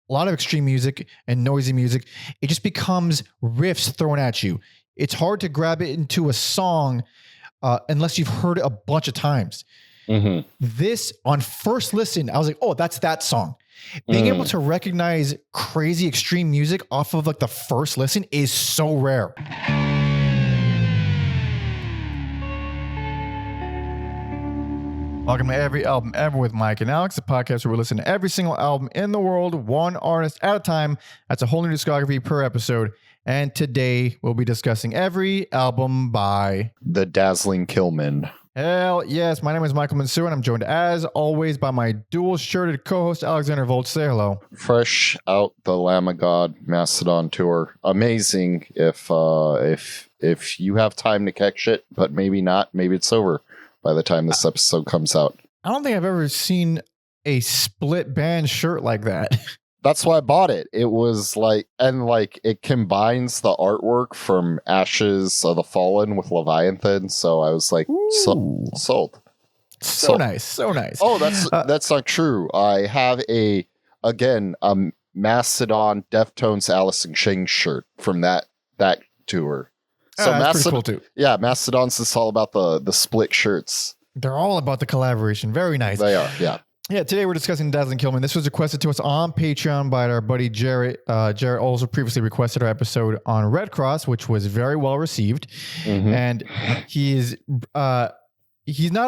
a lot of extreme music and noisy music, it just becomes riffs thrown at you. It's hard to grab it into a song unless you've heard it a bunch of times. Mm-hmm. This, on first listen, I was like, oh, that's that song. Being able to recognize crazy extreme music off of like the first listen is so rare. Welcome to Every Album Ever with Mike and Alex, the podcast where we listen to every single album in the world, one artist at a time. That's a whole new discography per episode. And today we'll be discussing every album by the Dazzling Killmen. Hell yes. My name is Michael Mansour, and I'm joined as always by my dual-shirted co-host Alexander Volch. Say hello. Fresh out the Lamb of God Mastodon tour. Amazing. If you have time to catch it, but maybe not. Maybe it's over by the time this episode comes out. I don't think I've ever seen a split band shirt like that. That's why I bought it. It was like, and like it combines the artwork from Ashes of the Fallen with Leviathan. So I was like, sold. So nice. So nice. Oh, that's not true. I have a Mastodon Deftones Alice in Chains shirt from that tour. So that's pretty cool too. Yeah, Mastodon's is all about the split shirts. They're all about the collaboration. Very nice. They are, yeah. Yeah, today we're discussing Dazzling Killmen. This was requested to us on Patreon by our buddy Jarrett. Jarrett also previously requested our episode on Red Cross, which was very well received. Mm-hmm. And he's not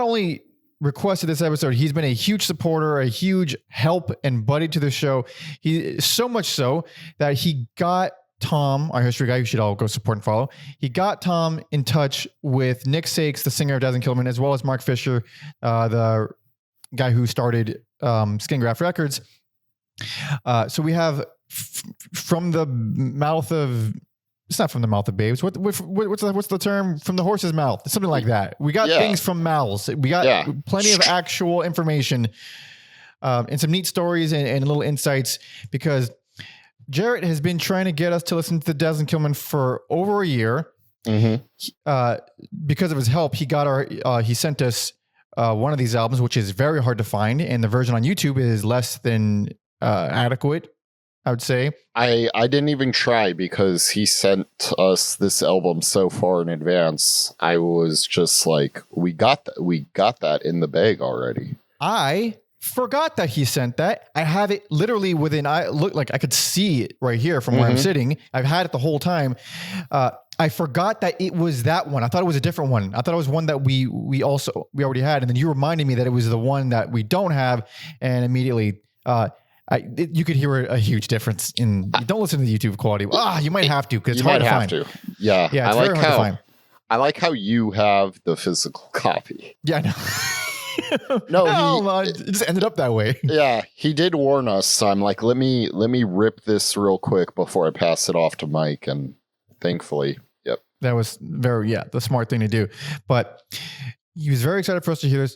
only requested this episode, he's been a huge supporter, a huge help and buddy to the show. He so much so that he got Tom, our history guy, you should all go support and follow. He got Tom in touch with Nick Sakes, the singer of Dazzling Killmen, as well as Mark Fisher, the guy who started Skin Graft Records. So we have from the mouth of, it's not from the mouth of babes. What's the term? From the horse's mouth, something like that. We got things from mouths. We got plenty of actual information and some neat stories and little insights, because Jarrett has been trying to get us to listen to the Dazzling Killmen for over a year. Mm-hmm. Because of his help, he sent us one of these albums, which is very hard to find, and the version on YouTube is less than adequate, I would say. I didn't even try because he sent us this album so far in advance. I was just like, we got that in the bag already. I forgot that he sent that. I have it literally within, I look like I could see it right here from where I'm sitting. I've had it the whole time. I forgot that it was that one. I thought it was a different one. I thought it was one that we already had. And then you reminded me that it was the one that we don't have. And immediately, you could hear a huge difference in, don't listen to the YouTube quality. You might have to, because it's hard to find. Yeah. Yeah. It's very hard to find. I like how you have the physical copy. Yeah, I know. It just ended up that way. Yeah, he did warn us. So I'm like, let me rip this real quick before I pass it off to Mike. And thankfully, that was the smart thing to do. But he was very excited for us to hear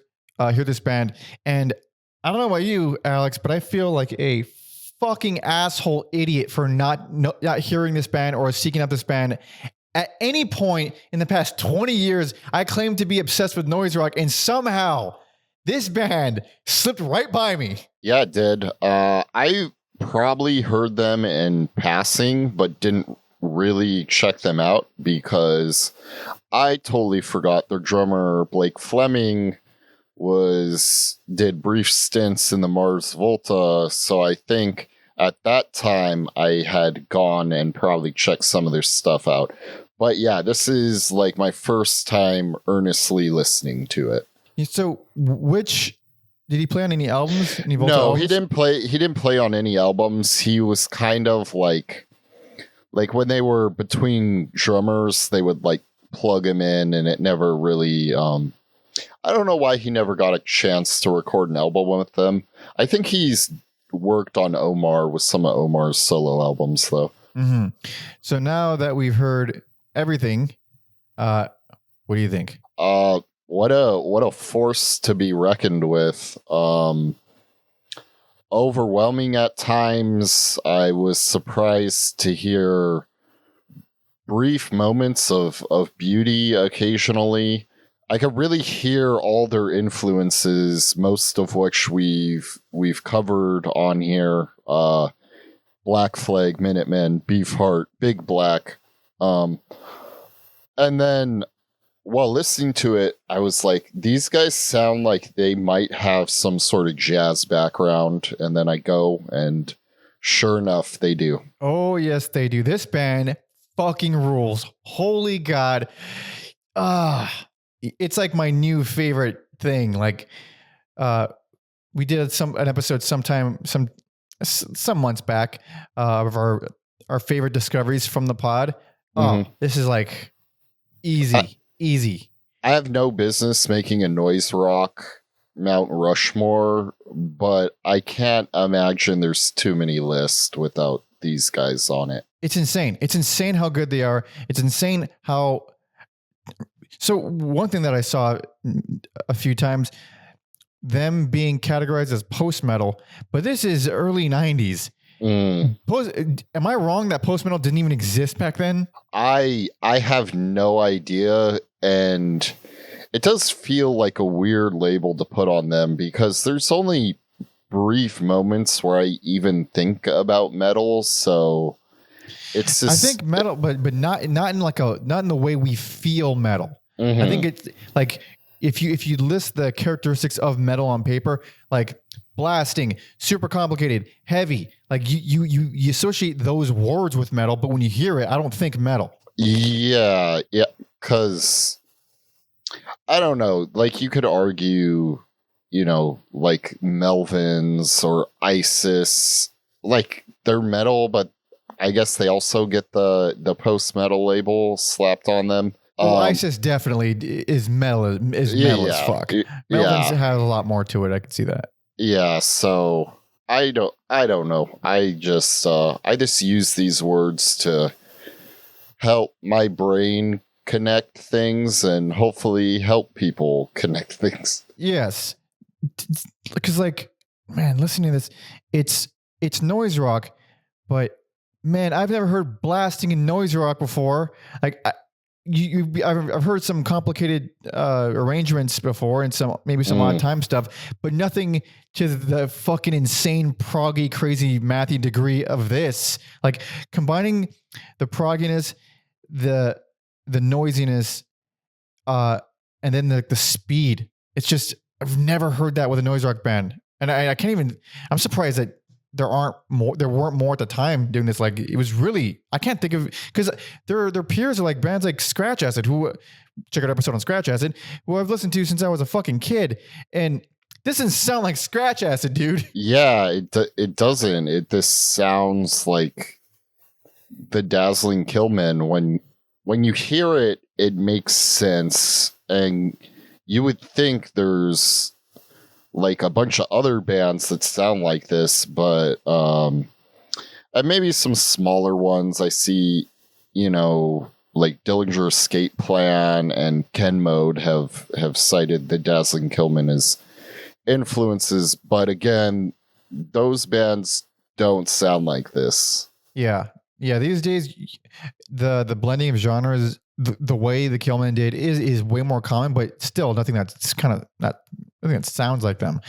this band. And I don't know about you, Alex, but I feel like a fucking asshole idiot for not hearing this band or seeking out this band. At any point in the past 20 years, I claim to be obsessed with noise rock, and somehow this band slipped right by me. Yeah, it did. I probably heard them in passing, but didn't really check them out because I totally forgot their drummer, Blake Fleming, did brief stints in the Mars Volta. So I think at that time I had gone and probably checked some of their stuff out. But yeah, this is like my first time earnestly listening to it. So did he play on any albums? No, albums? He didn't play on any albums. He was kind of like when they were between drummers, they would like plug him in, and it never really, I don't know why he never got a chance to record an album with them. I think he's worked on Omar with some of Omar's solo albums though. Mm-hmm. So now that we've heard everything, what do you think? What a force to be reckoned with. Overwhelming at times. I was surprised to hear brief moments of beauty occasionally. I could really hear all their influences, most of which we've covered on here. Black Flag, Minutemen, Beefheart, Big Black. And then while listening to it, I was like, these guys sound like they might have some sort of jazz background. And then I go, and sure enough, they do. Oh, yes, they do. This band fucking rules. Holy God. It's like my new favorite thing. Like, we did an episode some months back of our favorite discoveries from the pod. This is like easy. I have no business making a noise rock Mount Rushmore, but I can't imagine there's too many lists without these guys on it. It's insane. It's insane how good they are. It's insane how. So one thing that I saw a few times, them being categorized as post-metal, but this is early 90s. Am I wrong that post-metal didn't even exist back then? I have no idea, and it does feel like a weird label to put on them because there's only brief moments where I even think about metal, so it's just, I think metal, but not in the way we feel metal. I think it's like if you list the characteristics of metal on paper, like blasting, super complicated, heavy, like you associate those words with metal, but when you hear it, I don't think metal. Yeah, because I don't know, like you could argue, like Melvins or ISIS, like they're metal, but I guess they also get the post-metal label slapped on them. Well, ISIS definitely is metal as fuck. Melvins has a lot more to it. I can see that. Yeah, so I don't know. I just use these words to help my brain connect things and hopefully help people connect things. Yes. Because like, man, listening to this, it's noise rock, but man, I've never heard blasting in noise rock before. Like I've heard some complicated arrangements before and some odd time stuff, but nothing to the fucking insane proggy, crazy mathy degree of this. Like combining the progginess, the noisiness, and then the speed. It's just I've never heard that with a noise rock band, and I can't even. I'm surprised that there weren't more at the time doing this. Like it was really, I can't think of, because their peers are like bands like Scratch Acid, who check out our episode on Scratch Acid, who I've listened to since I was a fucking kid. And this doesn't sound like Scratch Acid, dude. Yeah, it doesn't. This sounds like the Dazzling Killmen. When you hear it, it makes sense. And you would think there's like a bunch of other bands that sound like this, but and maybe some smaller ones. I see, like Dillinger Escape Plan and Ken Mode have cited the Dazzling Killmen as influences, but again, those bands don't sound like this. Yeah. These days, the blending of genres, the way the Killmen did is way more common, but still nothing that's kind of not. I think it sounds like them.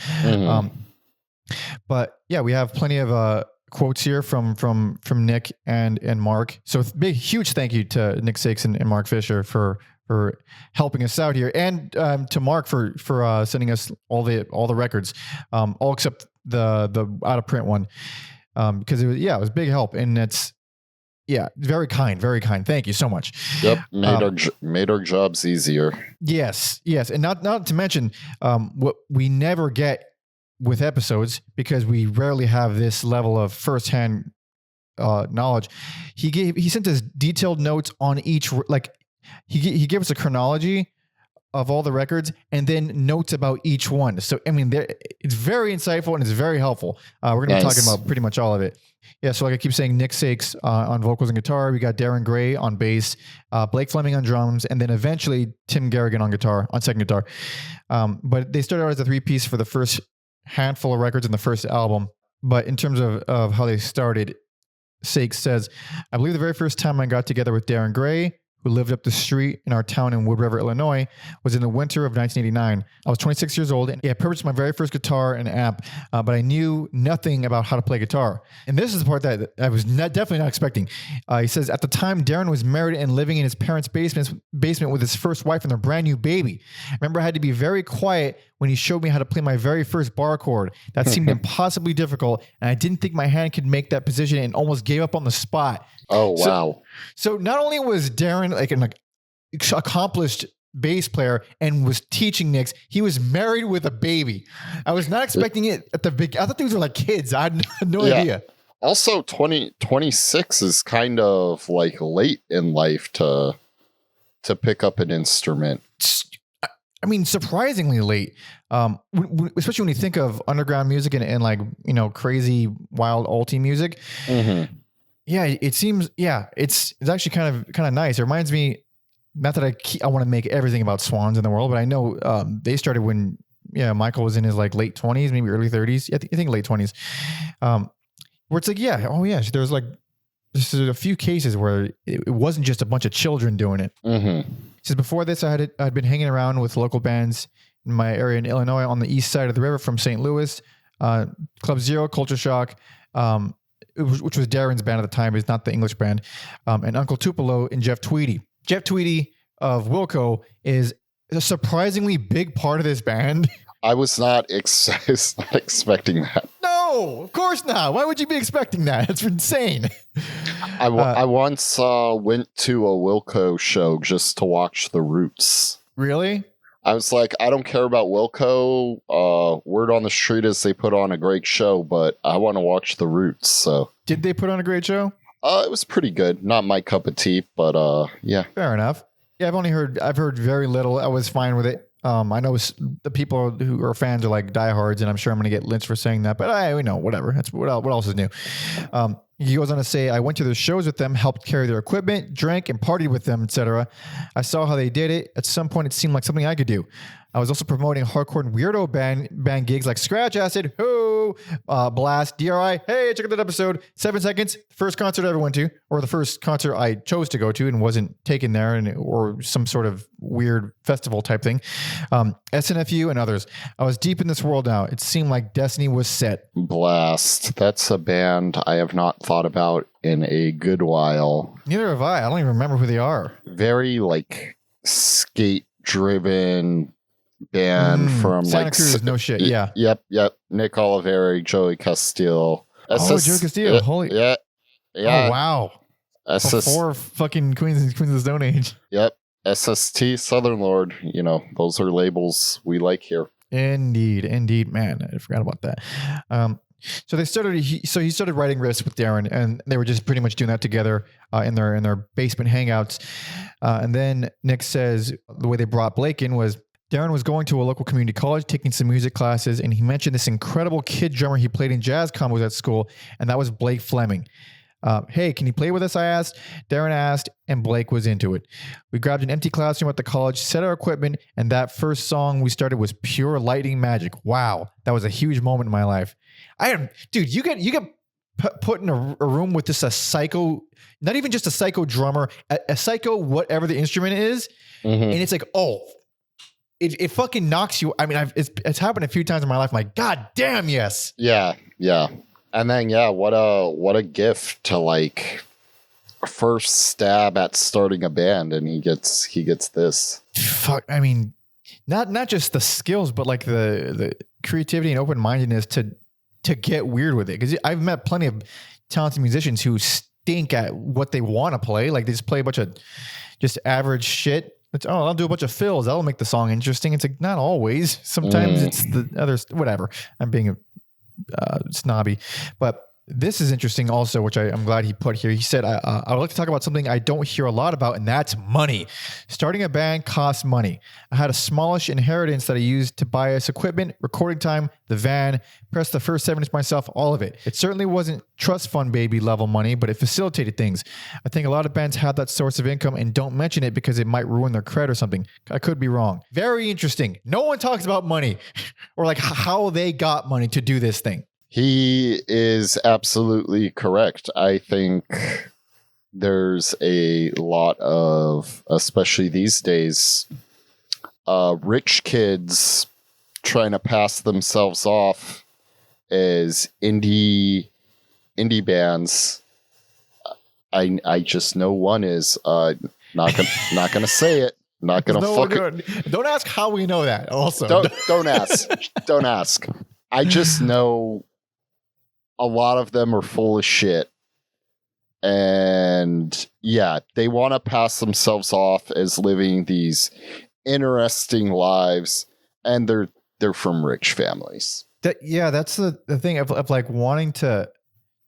But yeah, we have plenty of quotes here from Nick and Mark. So big, huge thank you to Nick Sakes and Mark Fisher for helping us out here, and to Mark for sending us all the records, all except the out of print one, because it was big help, and it's very kind. Thank you so much. Yep, made our jobs easier. Yes, and not to mention what we never get with episodes, because we rarely have this level of firsthand knowledge. He sent us detailed notes on each, like he gave us a chronology of all the records and then notes about each one. So I mean, it's very insightful and it's very helpful. We're going to be talking about pretty much all of it. Yeah, so like I keep saying, Nick Sakes on vocals and guitar. We got Darren Gray on bass, Blake Fleming on drums, and then eventually Tim Garrigan on guitar, on second guitar. But they started out as a three-piece for the first handful of records in the first album. But in terms of how they started, Sakes says, I believe the very first time I got together with Darren Gray, who lived up the street in our town in Wood River, Illinois, was in the winter of 1989. I was 26 years old and I purchased my very first guitar and amp, but I knew nothing about how to play guitar. And this is the part that I was definitely not expecting. He says, at the time, Darren was married and living in his parents' basement with his first wife and their brand new baby. Remember, I had to be very quiet when he showed me how to play my very first bar chord. That seemed impossibly difficult, and I didn't think my hand could make that position and almost gave up on the spot. Oh, wow. So not only was Darren like an accomplished bass player and was teaching Nicks, he was married with a baby. I was not expecting it at the big. I thought these were like kids. I had no idea. Also, 26 is kind of like late in life to pick up an instrument. I mean, surprisingly late, especially when you think of underground music and like, you know, crazy, wild, alty music. Mm-hmm. Yeah, it seems, it's actually kind of nice. It reminds me, not that I want to make everything about swans in the world, but I know they started when, Michael was in his like late 20s, maybe early 30s. I think late 20s. Where it's like, there's like, this is a few cases where it wasn't just a bunch of children doing it. Mm-hmm. He says, before this, I'd been hanging around with local bands in my area in Illinois on the east side of the river from St. Louis, Club Zero, Culture Shock, which was Darren's band at the time, is not the English band, and Uncle Tupelo and Jeff Tweedy. Jeff Tweedy of Wilco is a surprisingly big part of this band. I was not expecting that. No, of course not. Why would you be expecting that? It's insane. I once went to a Wilco show just to watch the Roots. Really? I was like, I don't care about Wilco. Word on the street is they put on a great show, but I want to watch the Roots. So, did they put on a great show? It was pretty good. Not my cup of tea, but yeah. Fair enough. Yeah, I've heard very little. I was fine with it. I know the people who are fans are like diehards, and I'm sure I'm going to get lynched for saying that, but we know, whatever. That's what else is new. He goes on to say, I went to their shows with them, helped carry their equipment, drank and partied with them, etc. I saw how they did it. At some point, it seemed like something I could do. I was also promoting hardcore and weirdo band gigs like Scratch Acid, Blast, DRI. Hey, check out that episode. 7 Seconds, first concert I ever went to, or the first concert I chose to go to and wasn't taken there, or some sort of weird festival type thing. SNFU and others. I was deep in this world now. It seemed like destiny was set. Blast. That's a band I have not thought about in a good while. Neither have I. I don't even remember who they are. Very like skate-driven band from Santa like Cruz, no shit. Yeah. Yep. Nick Oliveri, Joey Castile. Joey Castile. Holy. Yeah. Oh wow. Before fucking Queens of the Stone Age. Yep. SST, Southern Lord. You know, those are labels we like here. Indeed, man. I forgot about that. So he started writing riffs with Darren, and they were just pretty much doing that together in their basement hangouts. And then Nick says the way they brought Blake in was Darren was going to a local community college, taking some music classes, and he mentioned this incredible kid drummer he played in jazz combos at school, and that was Blake Fleming. Hey, can you play with us? I asked. Darren asked, and Blake was into it. We grabbed an empty classroom at the college, set our equipment, and that first song we started was pure lightning magic. Wow, that was a huge moment in my life. Dude, you get put in a room with just a psycho, not even just a psycho drummer, a psycho whatever the instrument is, and it's like, it fucking knocks you. I mean, it's happened a few times in my life. I'm like, God damn, yes. Yeah. And then, what a gift to like first stab at starting a band, and he gets this. Fuck. I mean, not just the skills, but like the creativity and open-mindedness to get weird with it. Because I've met plenty of talented musicians who stink at what they want to play. Like they just play a bunch of just average shit. I'll do a bunch of fills. That'll make the song interesting. It's like, not always. Sometimes it's the others, whatever. I'm being snobby, but this is interesting also, which I'm glad he put here. He said, I would like to talk about something I don't hear a lot about, and that's money. Starting a band costs money. I had a smallish inheritance that I used to buy us equipment, recording time, the van, press the first 7 inch myself, all of it. It certainly wasn't trust fund baby level money, but it facilitated things. I think a lot of bands have that source of income and don't mention it because it might ruin their cred or something. I could be wrong. Very interesting. No one talks about money or like how they got money to do this thing. He is absolutely correct. I think there's a lot of, especially these days, rich kids trying to pass themselves off as indie bands. I just know one is not gonna say it. Not gonna Don't ask how we know that. Also, don't ask. Don't ask. I just know a lot of them are full of shit, and yeah, they want to pass themselves off as living these interesting lives, and they're from rich families. That's the thing of like wanting to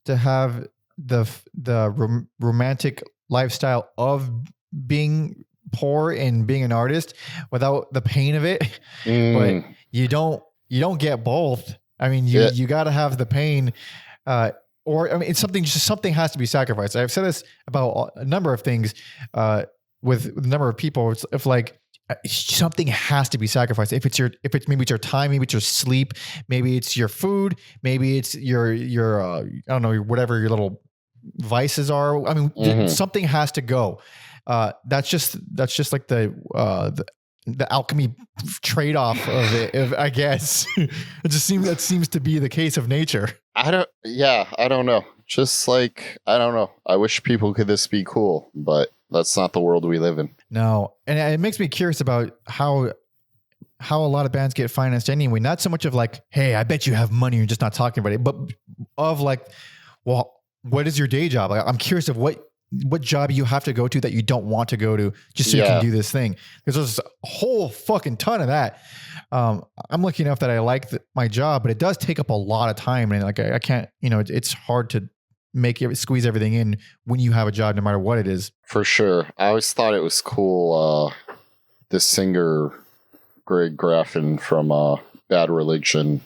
have the romantic lifestyle of being poor and being an artist without the pain of it. But you don't get both. I mean, you got to have the pain, or I mean, something has to be sacrificed. I've said this about a number of things with a number of people. If like something has to be sacrificed. If it's maybe it's your time, maybe it's your sleep, maybe it's your food, maybe it's your I don't know, whatever your little vices are. I mean, something has to go. That's just like the alchemy trade-off of it, I guess. That seems to be the case of nature. I don't know. Just like, I don't know. I wish people could this be cool, but that's not the world we live in. No. And it makes me curious about how a lot of bands get financed anyway. Not so much of like, hey, I bet you have money, you're just not talking about it, but of like, well, what is your day job? Like, I'm curious of what job you have to go to that you don't want to go to just so you can do this thing. Because there's a whole fucking ton of that. I'm lucky enough that I like my job, but it does take up a lot of time. And like, I can't, it's hard to squeeze everything in when you have a job, no matter what it is. For sure. I always thought it was cool. This singer, Greg Graffin from Bad Religion.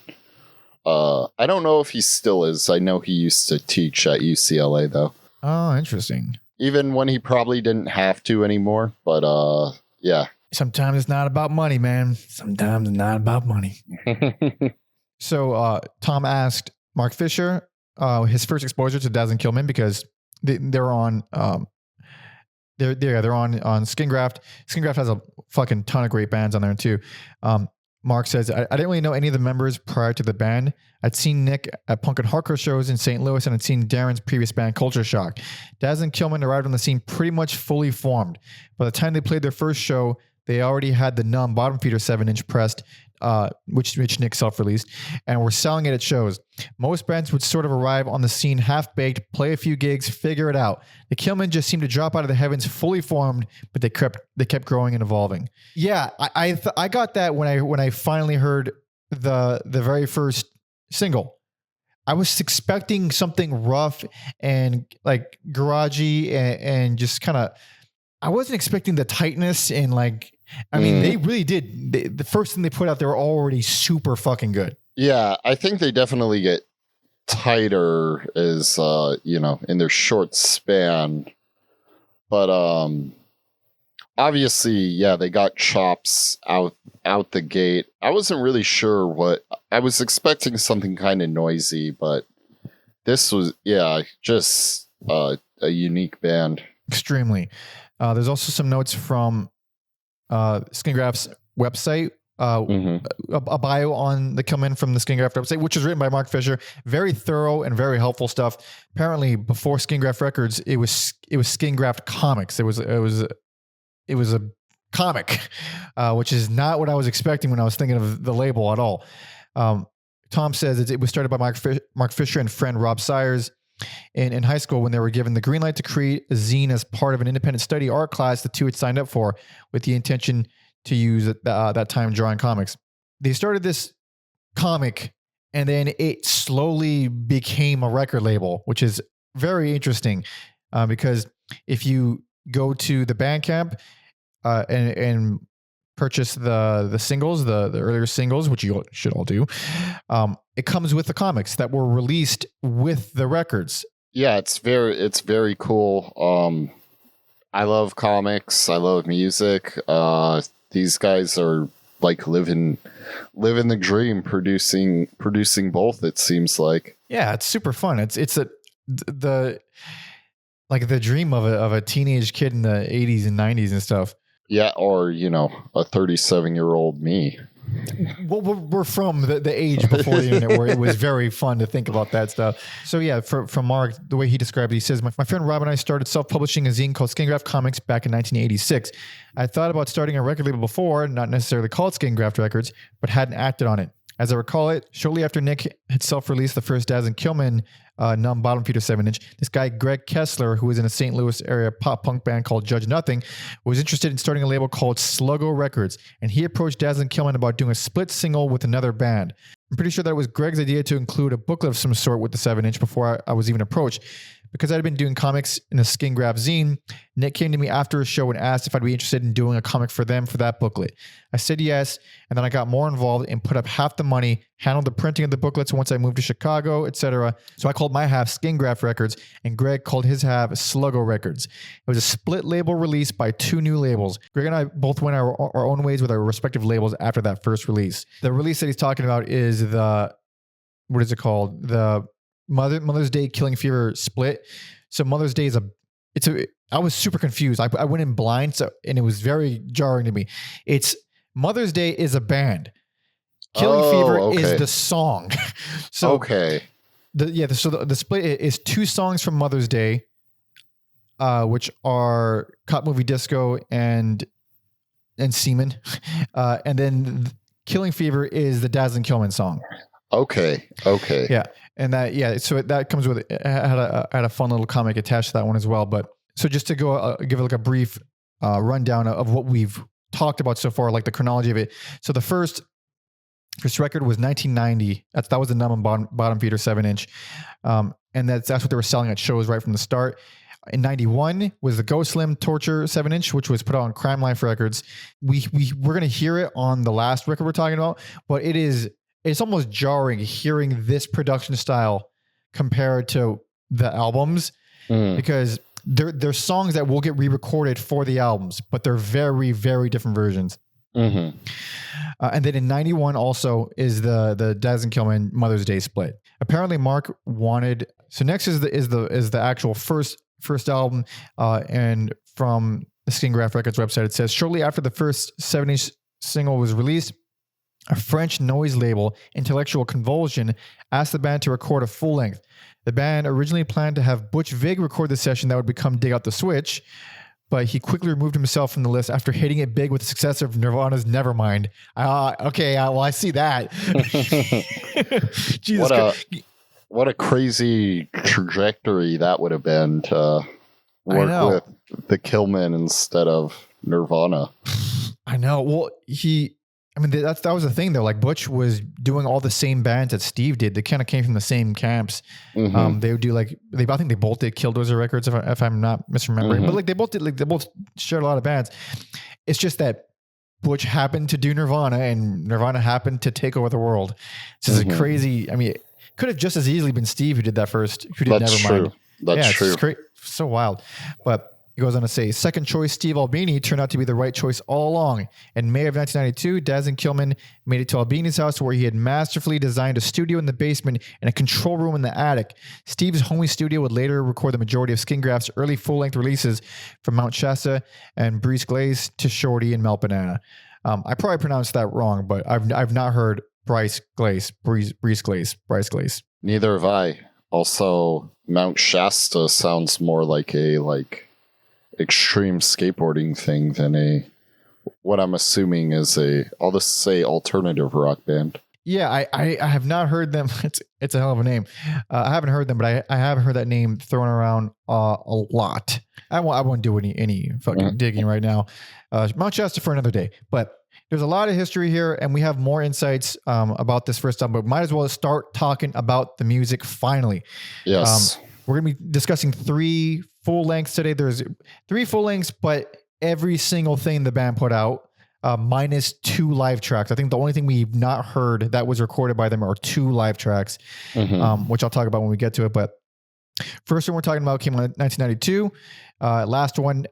I don't know if he still is. I know he used to teach at UCLA though. Oh, interesting. Even when he probably didn't have to anymore, but yeah. Sometimes it's not about money, man. Sometimes it's not about money. So Tom asked Mark Fisher his first exposure to Dazzling Killmen because they're on they're on Skin Graft. Skin Graft has a fucking ton of great bands on there too. Mark says, I didn't really know any of the members prior to the band. I'd seen Nick at punk and hardcore shows in St. Louis, and I'd seen Darren's previous band, Culture Shock. Dazzling Killmen arrived on the scene pretty much fully formed. By the time they played their first show, they already had the Numb bottom feeder 7-inch pressed, which Nick self-released, and were selling it at shows. Most bands would sort of arrive on the scene half-baked, play a few gigs, figure it out. The Killmen just seemed to drop out of the heavens fully formed, but they kept growing and evolving. Yeah, I got that when I finally heard the very first single. I was expecting something rough and like garagey and just kind of. I wasn't expecting the tightness and like. I mean, they really did. The first thing they put out, they were already super fucking good. Yeah, I think they definitely get tighter as in their short span. But obviously, yeah, they got chops out the gate. I wasn't really sure what I was expecting, something kind of noisy, but this was just a unique band. Extremely. There's also some notes from Skin Graft's website, a bio on the Killmen from the Skin Graft website, which was written by Mark Fisher. Very thorough and very helpful stuff. Apparently, before Skin Graft Records, it was Skin Graft Comics. It was a comic, which is not what I was expecting when I was thinking of the label at all. Tom says it was started by Mark Fisher and friend Rob Sires. In high school, when they were given the green light to create a zine as part of an independent study art class the two had signed up for with the intention to use that time drawing comics. They started this comic and then it slowly became a record label, which is very interesting because if you go to the Bandcamp and purchase the singles, the earlier singles, which you should all do, it comes with the comics that were released with the records. Yeah, it's very cool. I love comics. I love music. These guys are like living the dream, producing both. It seems like. Yeah, it's super fun. It's like the dream of a teenage kid in the 80s and 90s and stuff. Yeah, or, a 37-year-old me. Well, we're from the age before the internet where it was very fun to think about that stuff. So yeah, from Mark, the way he described it, he says, my friend Rob and I started self-publishing a zine called Skin Graft Comics back in 1986. I thought about starting a record label before, not necessarily called Skin Graft Records, but hadn't acted on it. As I recall it, shortly after Nick had self-released the first Dazzling Killmen bottom feeder 7-inch, this guy, Greg Kessler, who was in a St. Louis area pop punk band called Judge Nothing, was interested in starting a label called Sluggo Records, and he approached Dazzling Killmen about doing a split single with another band. I'm pretty sure that it was Greg's idea to include a booklet of some sort with the 7-inch before I was even approached. Because I'd been doing comics in a Skin Graft zine, Nick came to me after a show and asked if I'd be interested in doing a comic for them for that booklet. I said yes, and then I got more involved and put up half the money, handled the printing of the booklets once I moved to Chicago, etc. So I called my half Skin Graft Records, and Greg called his half Sluggo Records. It was a split label release by two new labels. Greg and I both went our own ways with our respective labels after that first release. The release that he's talking about is the, what is it called? The Mother's Day Killing Fever split. So Mother's Day is I was super confused. I went in blind, and it was very jarring to me. It's Mother's Day is a band. Killing Fever is the song. So the split is two songs from Mother's Day, which are Cop Movie Disco and Seaman. And then Killing Fever is the Dazzling Killmen song. Okay. Yeah. And so that comes with, I had a fun little comic attached to that one as well. But so just to go give like a brief rundown of what we've talked about so far, like the chronology of it. So the first record was 1990. That was the numb and bottom feeder 7-inch. And that's what they were selling at shows right from the start. In 91 was the Go Slim Torture 7-inch, which was put out on Crime Life Records. We're going to hear it on the last record we're talking about, but it's almost jarring hearing this production style compared to the albums because they're songs that will get re-recorded for the albums, but they're very, very different versions. Mm-hmm. And then in 91 also is the Dazzling Killmen Mother's Day split. Apparently Mark wanted, so next is the actual first album, and from the Skin Graft Records website, it says shortly after the first 7-inch single was released, a French noise label, Intellectual Convulsion, asked the band to record a full length. The band originally planned to have Butch Vig record the session that would become Dig Out the Switch, but he quickly removed himself from the list after hitting it big with the success of Nirvana's Nevermind. I see that. Jesus what a crazy trajectory that would have been to work with the Killmen instead of Nirvana. I know. Well, that was the thing though. Like Butch was doing all the same bands that Steve did. They kind of came from the same camps. Mm-hmm. They would do I think they both did Killdozer Records if I'm not misremembering. Mm-hmm. But they both shared a lot of bands. It's just that Butch happened to do Nirvana and Nirvana happened to take over the world. This is a crazy. It could have just as easily been Steve who did that first. Who did That's Nevermind? True. That's true. It's great. So wild, but. He goes on to say, second choice Steve Albini turned out to be the right choice all along. In May of 1992, Dazzling Killmen made it to Albini's house where he had masterfully designed a studio in the basement and a control room in the attic. Steve's homey studio would later record the majority of Skin Graft's early full-length releases, from Mount Shasta and Breeze Glaze to Shorty and Melt Banana. I probably pronounced that wrong, but I've not heard Breeze Glaze. Neither have I. Also, Mount Shasta sounds more like a extreme skateboarding thing than what I'm assuming is I'll just say alternative rock band. Yeah, I have not heard them. It's a hell of a name. I haven't heard them, but I have heard that name thrown around a lot. I won't do any fucking digging right now. Mount Shasta for another day. But there's a lot of history here, and we have more insights about this first album. But might as well start talking about the music finally. Yes. We're going to be discussing 3 full lengths today. There's 3 full lengths, but every single thing the band put out, minus 2 live tracks. I think the only thing we've not heard that was recorded by them are 2 live tracks, which I'll talk about when we get to it. But first one we're talking about came out in 1992. Last one,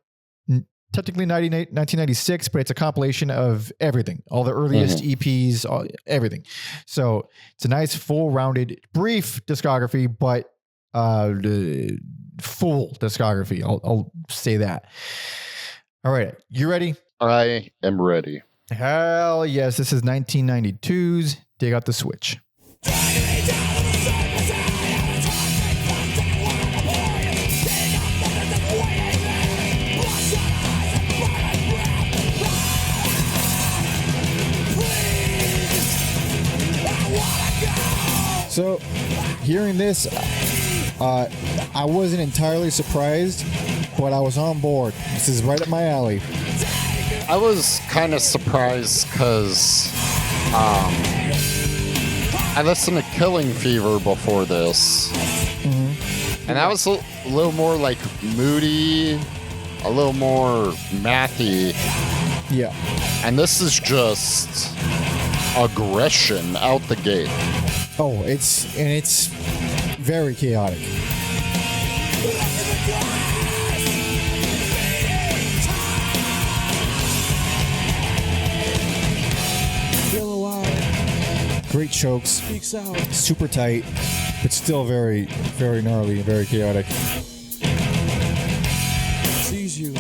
technically 1996, but it's a compilation of everything, all the earliest EPs, everything. So it's a nice, full-rounded, brief discography, but full discography. I'll say that. All right, you ready? I am ready. Hell yes, this is 1992's Dig Out the Switch. So, hearing this, I wasn't entirely surprised, but I was on board. This is right up my alley. I was kind of surprised because I listened to Killing Fever before this, and that was a little more like moody, a little more mathy. Yeah. And this is just aggression out the gate. Oh, it's very chaotic. Great chokes, super tight, but still very, very gnarly and very chaotic. Sees you.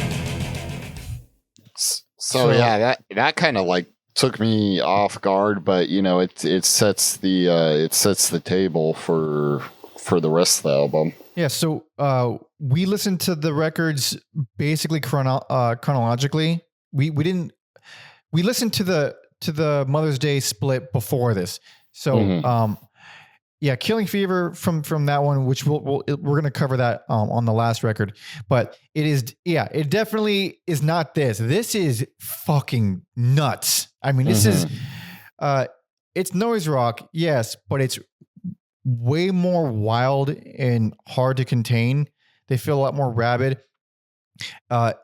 So yeah, that kind of like took me off guard, but you know, it sets the table for the rest of the album. Yeah, so we listened to the records basically chronologically. We listened to the Mother's Day split before this. So yeah, Killing Fever from that one, which we're going to cover that on the last record. But it definitely is not this. This is fucking nuts. I mean, this is it's noise rock, yes, but it's way more wild and hard to contain. They feel a lot more rabid. And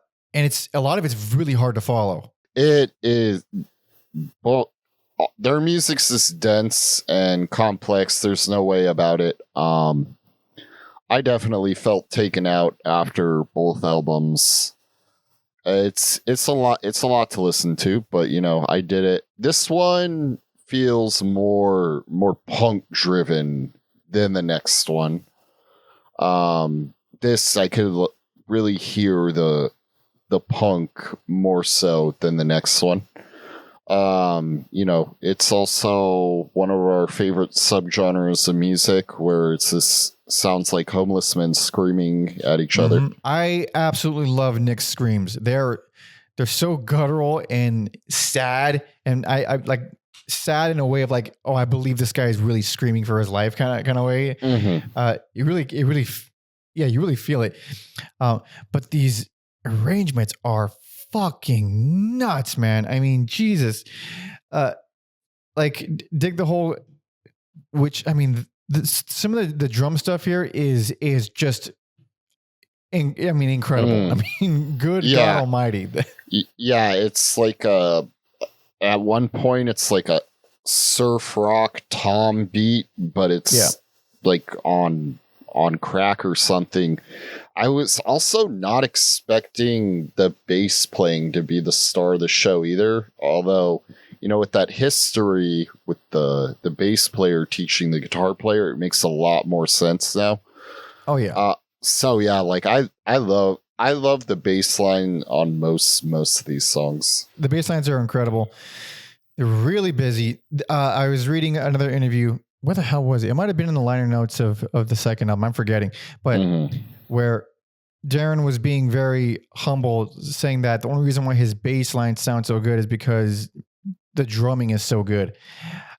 a lot of it's really hard to follow. It is, well, their music's just dense and complex. There's no way about it. I definitely felt taken out after both albums. It's a lot to listen to, but you know, I did it. This one feels more punk driven than the next one. This I could really hear the punk more so than the next one. You know, it's also one of our favorite subgenres of music where it's this sounds like homeless men screaming at each other. I absolutely love Nick's screams. They're so guttural and sad, and I like sad in a way of like, oh, I believe this guy is really screaming for his life kind of way. You really feel it. But these arrangements are fucking nuts, man. I mean, Jesus. Like dig the whole, which I mean, some of the drum stuff here is just, incredible. I mean, good God Almighty. Yeah, it's like at one point it's like a surf rock tom beat, but it's like on crack or something. I was also not expecting the bass playing to be the star of the show either, although, you know, with that history with the bass player teaching the guitar player, it makes a lot more sense now. Oh yeah. So yeah, like I love the bass line on most of these songs. The bass lines are incredible. They're really busy. I was reading another interview. Where the hell was it? It might have been in the liner notes of the second album. I'm forgetting, but where Darren was being very humble, saying that the only reason why his bass lines sound so good is because the drumming is so good.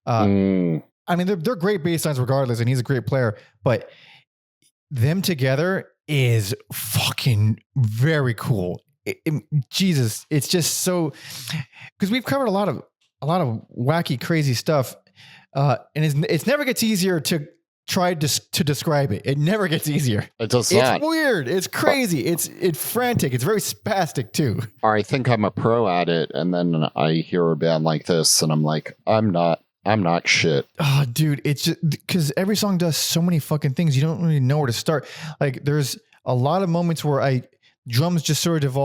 I mean, they're great bass lines regardless, and he's a great player, but them together is fucking very cool. Jesus, it's just so, because we've covered a lot of wacky, crazy stuff. And it's never gets easier to try to describe it. It never gets easier. It does not. It's weird. It's crazy. It's frantic. It's very spastic too. Or I think I'm a pro at it, and then I hear a band like this, and I'm like, I'm not shit. Oh, dude, it's just because every song does so many fucking things. You don't really know where to start. Like, there's a lot of moments where drums just sort of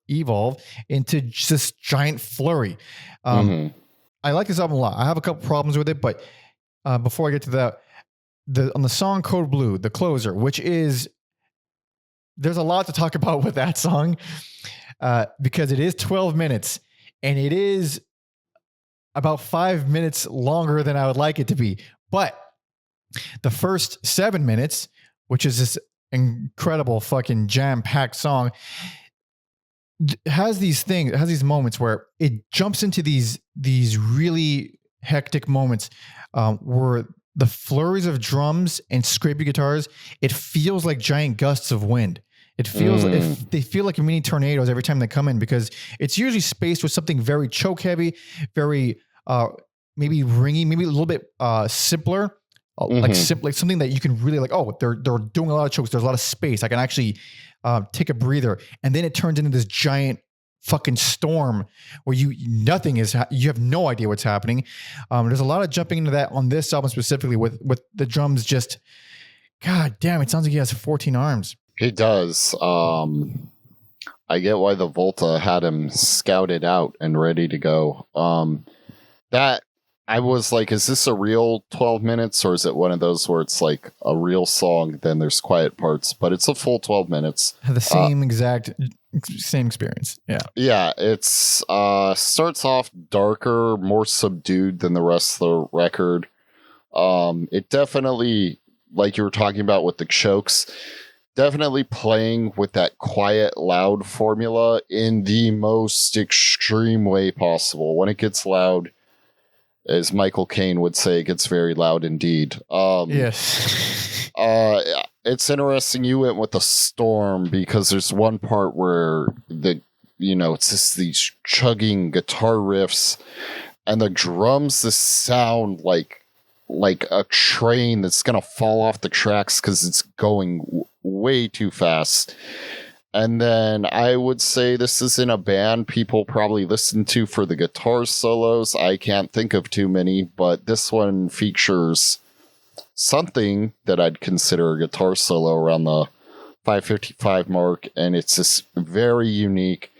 evolve into just giant flurry. I like this album a lot. I have a couple problems with it, but before I get to that, on the song Code Blue, the closer, which is, there's a lot to talk about with that song because it is 12 minutes and it is about 5 minutes longer than I would like it to be. But the first 7 minutes, which is this incredible fucking jam-packed song, has these moments where it jumps into these really hectic moments where the flurries of drums and scrapey guitars, it feels like giant gusts of wind. It feels they feel like mini tornadoes every time they come in, because it's usually spaced with something very choke heavy, very maybe ringy, maybe a little bit simpler, like something that you can really like. Oh, they're doing a lot of chokes. There's a lot of space. I can actually take a breather, and then it turns into this giant fucking storm where you have no idea what's happening. There's a lot of jumping into that on this album specifically with the drums. Just, God damn, it sounds like he has 14 arms. He does. I get why the Volta had him scouted out and ready to go. That I was like, is this a real 12 minutes or is it one of those where it's like a real song, then there's quiet parts, but it's a full 12 minutes. The same experience. Yeah. Yeah. It's starts off darker, more subdued than the rest of the record. It definitely, like you were talking about with the chokes, definitely playing with that quiet, loud formula in the most extreme way possible. When it gets loud, as Michael Caine would say, it gets very loud indeed. Yes. It's interesting you went with the storm, because there's one part where it's just these chugging guitar riffs and the drums just sound like a train that's going to fall off the tracks because it's going way too fast. And then I would say this is in a band people probably listen to for the guitar solos. I can't think of too many, but this one features something that I'd consider a guitar solo around the 5:55 mark, and it's just very unique.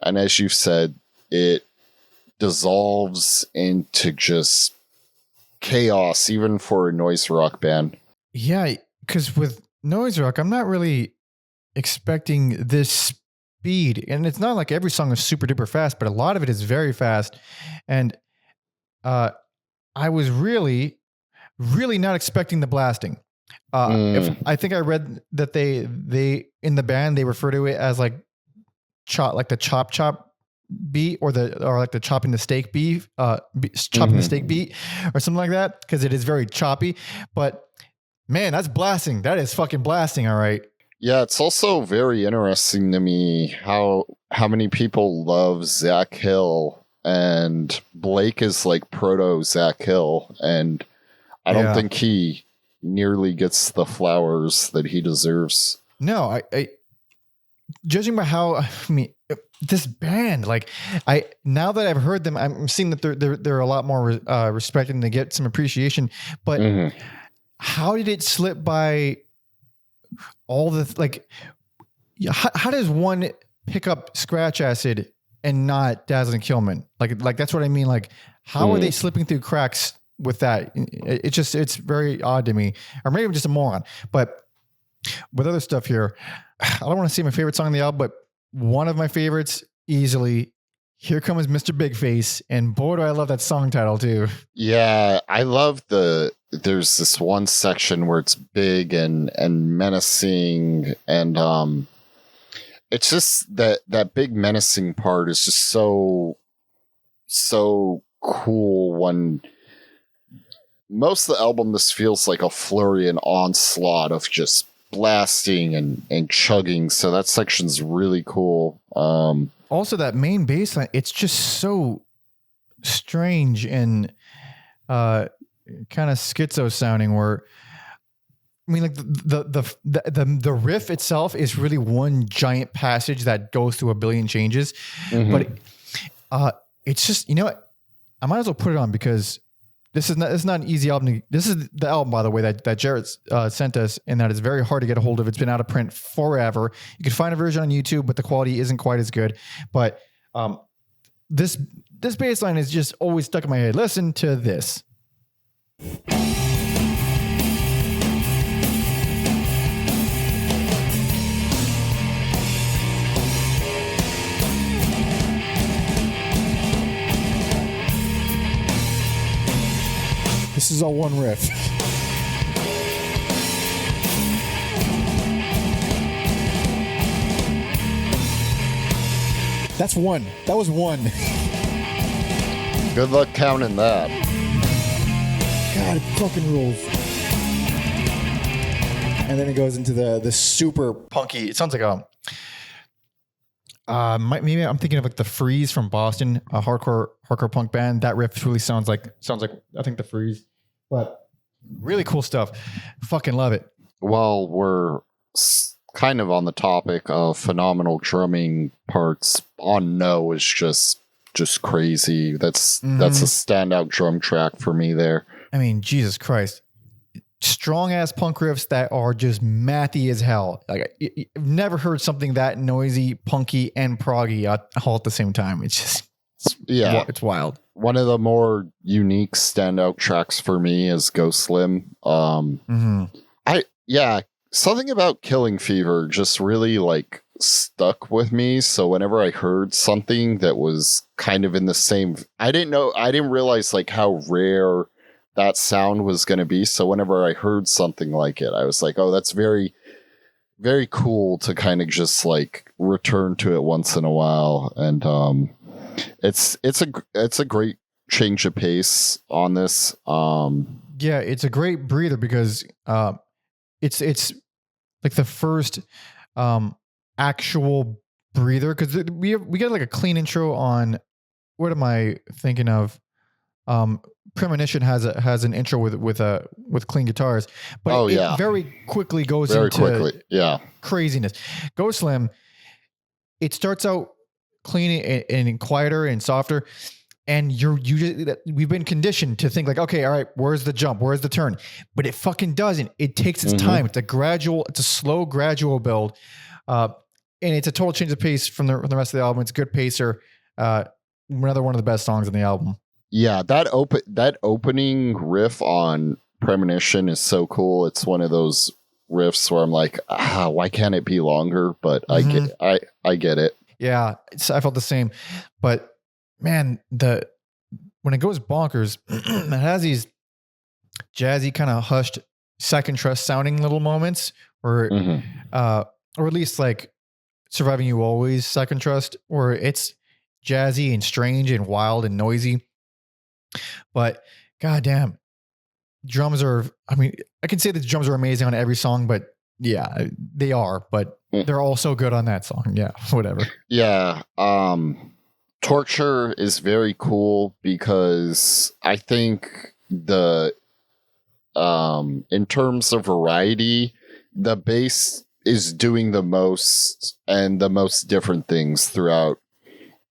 And as you said, it dissolves into just chaos, even for a noise rock band. Yeah, because with noise rock, I'm not really expecting this speed, and it's not like every song is super duper fast, but a lot of it is very fast. And I was really not expecting the blasting. I think I read that they in the band they refer to it as like the chop beat, or like the chopping the steak beef, chopping the steak beat, or something like that, because it is very choppy. But man, that's blasting. That is fucking blasting. All right. Yeah, it's also very interesting to me how many people love Zach Hill, and Blake is like proto Zach Hill, and I don't think he nearly gets the flowers that he deserves. No, I judging by how, this band, like now that I've heard them, I'm seeing that they're a lot more respected and they get some appreciation. But how did it slip by all the how does one pick up Scratch Acid and not Dazzling Killmen? Like that's what I mean. Like, how are they slipping through cracks with that? It's very odd to me, or maybe I'm just a moron. But with other stuff here, I don't want to say my favorite song on the album, but one of my favorites easily, Here Comes Mr. Big Face. And boy, do I love that song title too. Yeah, I love there's this one section where it's big and menacing, and it's just that big menacing part is just so cool. When most of the album, this feels like a flurry and onslaught of just blasting and chugging, so that section's really cool. Also, that main bass line, it's just so strange and kind of schizo sounding, where like the riff itself is really one giant passage that goes through a billion changes. But it's just, you know what, I might as well put it on, because this is not an easy album. This is the album, by the way, that Jarrett sent us, and that is very hard to get a hold of. It's been out of print forever. You can find a version on YouTube, but the quality isn't quite as good. But this bass line is just always stuck in my head. Listen to this. is all one riff. That's one. That was one. Good luck counting that. God, it fucking rules. And then it goes into the super punky. It sounds like maybe I'm thinking of like the Freeze from Boston, a hardcore punk band. That riff really sounds like I think the Freeze, but really cool stuff. Fucking love it. Well, we're kind of on the topic of phenomenal drumming parts. On No is just crazy. That's a standout drum track for me there. I mean, Jesus Christ. Strong ass punk riffs that are just mathy as hell. Like I've never heard something that noisy, punky, and proggy all at the same time. It's it's wild. One of the more unique standout tracks for me is Go Slim. Something about Killing Fever just really like stuck with me. So whenever I heard something that was kind of in the same, I didn't realize like how rare that sound was going to be. So whenever I heard something like it, I was like, oh, that's very, very cool to kind of just like return to it once in a while. And it's a great change of pace on this. Yeah, it's a great breather because it's like the first actual breather, because we get like a clean intro on, what am I thinking of? Premonition has an intro with clean guitars, but it very quickly goes into craziness. Go Slim, it starts out clean and quieter and softer, and we've been conditioned to think like, okay, all right, where's the jump, where's the turn, but it fucking doesn't. It takes its time. It's a slow gradual build, and it's a total change of pace from the rest of the album. It's a good pacer. Another one of the best songs on the album. Yeah, that opening riff on Premonition is so cool. It's one of those riffs where I'm like, why can't it be longer? But I get it. Yeah, I felt the same. But man, when it goes bonkers, it has these jazzy kind of hushed Second Trust sounding little moments, or at least like Surviving You Always Second Trust, where it's jazzy and strange and wild and noisy. But goddamn, drums are, I mean, I can say the drums are amazing on every song, but yeah, they are, but they're also good on that song. Yeah, whatever. Yeah. Torture is very cool because I think in terms of variety, the bass is doing the most and the most different things throughout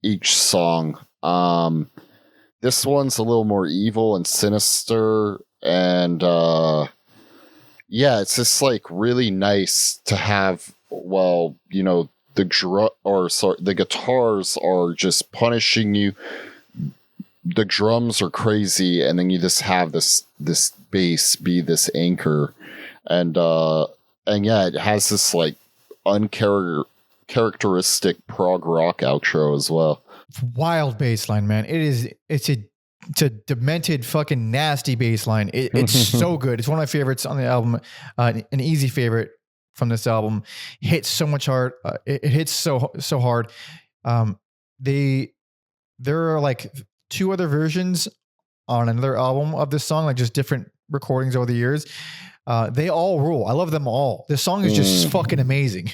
each song. This one's a little more evil and sinister, and it's just like really nice to have. Well, the guitars are just punishing you. The drums are crazy, and then you just have this bass be this anchor, and it has this like uncharacteristic prog rock outro as well. Wild bass line, man. It's a demented fucking nasty bass line. It's so good. It's one of my favorites on the album. An easy favorite from this album. Hits so much hard. It hits so hard. There are like two other versions on another album of this song, like just different recordings over the years. They all rule. I love them all. This song is just fucking amazing.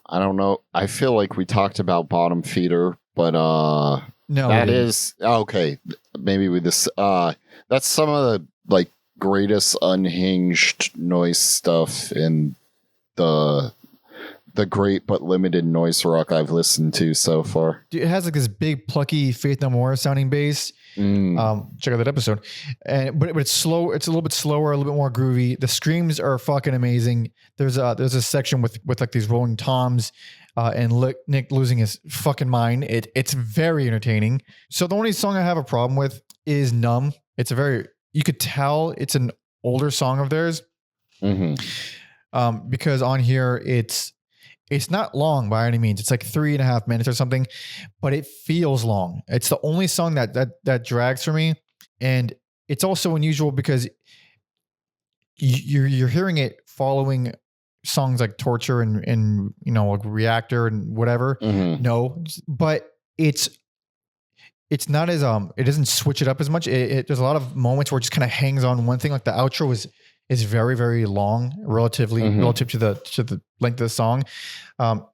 I don't know. I feel like we talked about Bottom Feeder, but no, that is okay. Maybe with this, that's some of the like greatest unhinged noise stuff in the great but limited noise rock I've listened to so far. Dude, it has like this big plucky Faith No More sounding bass. Check out that episode. But it's slow. It's a little bit slower, a little bit more groovy. The screams are fucking amazing. There's a section with like these rolling toms, and Nick losing his fucking mind. It's very entertaining. So the only song I have a problem with is Numb. You could tell it's an older song of theirs. Because on here it's not long by any means. It's like 3.5 minutes or something, but it feels long. It's the only song that drags for me. And it's also unusual because you're hearing it following songs like Torture and like Reactor and whatever. No, but it's not as it doesn't switch it up as much. There's a lot of moments where it just kind of hangs on one thing. Like the outro is very, very long relative to the length of the song.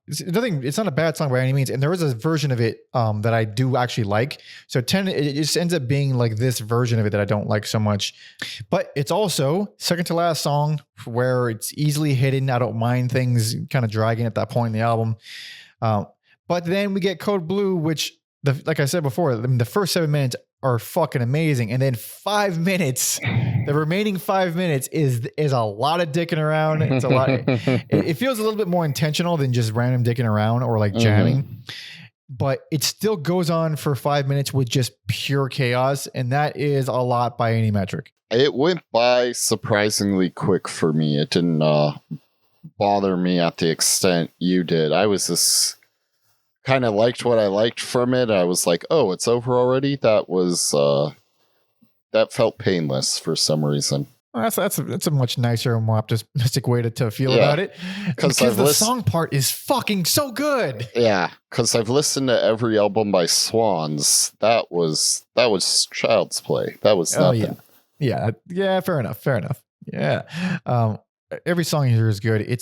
It's not a bad song by any means. And there is a version of it that I do actually like. So it just ends up being like this version of it that I don't like so much. But it's also second to last song where it's easily hidden. I don't mind things kind of dragging at that point in the album. But then we get Code Blue, which like I said before, the first 7 minutes are fucking amazing. And then 5 minutes, the remaining 5 minutes is a lot of dicking around. It's a lot. It feels a little bit more intentional than just random dicking around or like jamming, but it still goes on for 5 minutes with just pure chaos. And that is a lot by any metric. It went by surprisingly quick for me. It didn't bother me at the extent you did. I was just kind of liked what I liked from it. I was like, oh, it's over already. That felt painless for some reason. Well, that's a much nicer and more optimistic way to feel about it. Because the song part is fucking so good. Yeah, because I've listened to every album by Swans. That was child's play. That was nothing. Yeah. Fair enough. Yeah. Every song here is good. It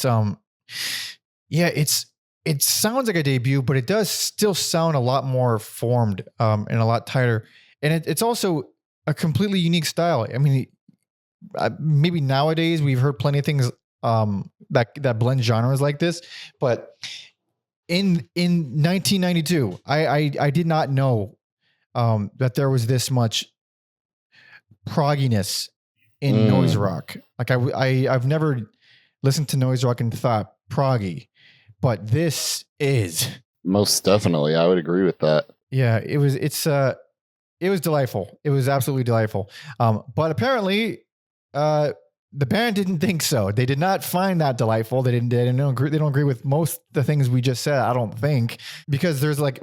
sounds like a debut, but it does still sound a lot more formed and a lot tighter. And it's also a completely unique style. I mean, maybe nowadays we've heard plenty of things that blend genres like this, but in 1992, I did not know that there was this much progginess in noise rock. Like I've never listened to noise rock and thought proggy. But this is most definitely. I would agree with that. Yeah, it was delightful. It was absolutely delightful. But apparently, the band didn't think so. They did not find that delightful. They don't agree with most of the things we just said. I don't think, because there's like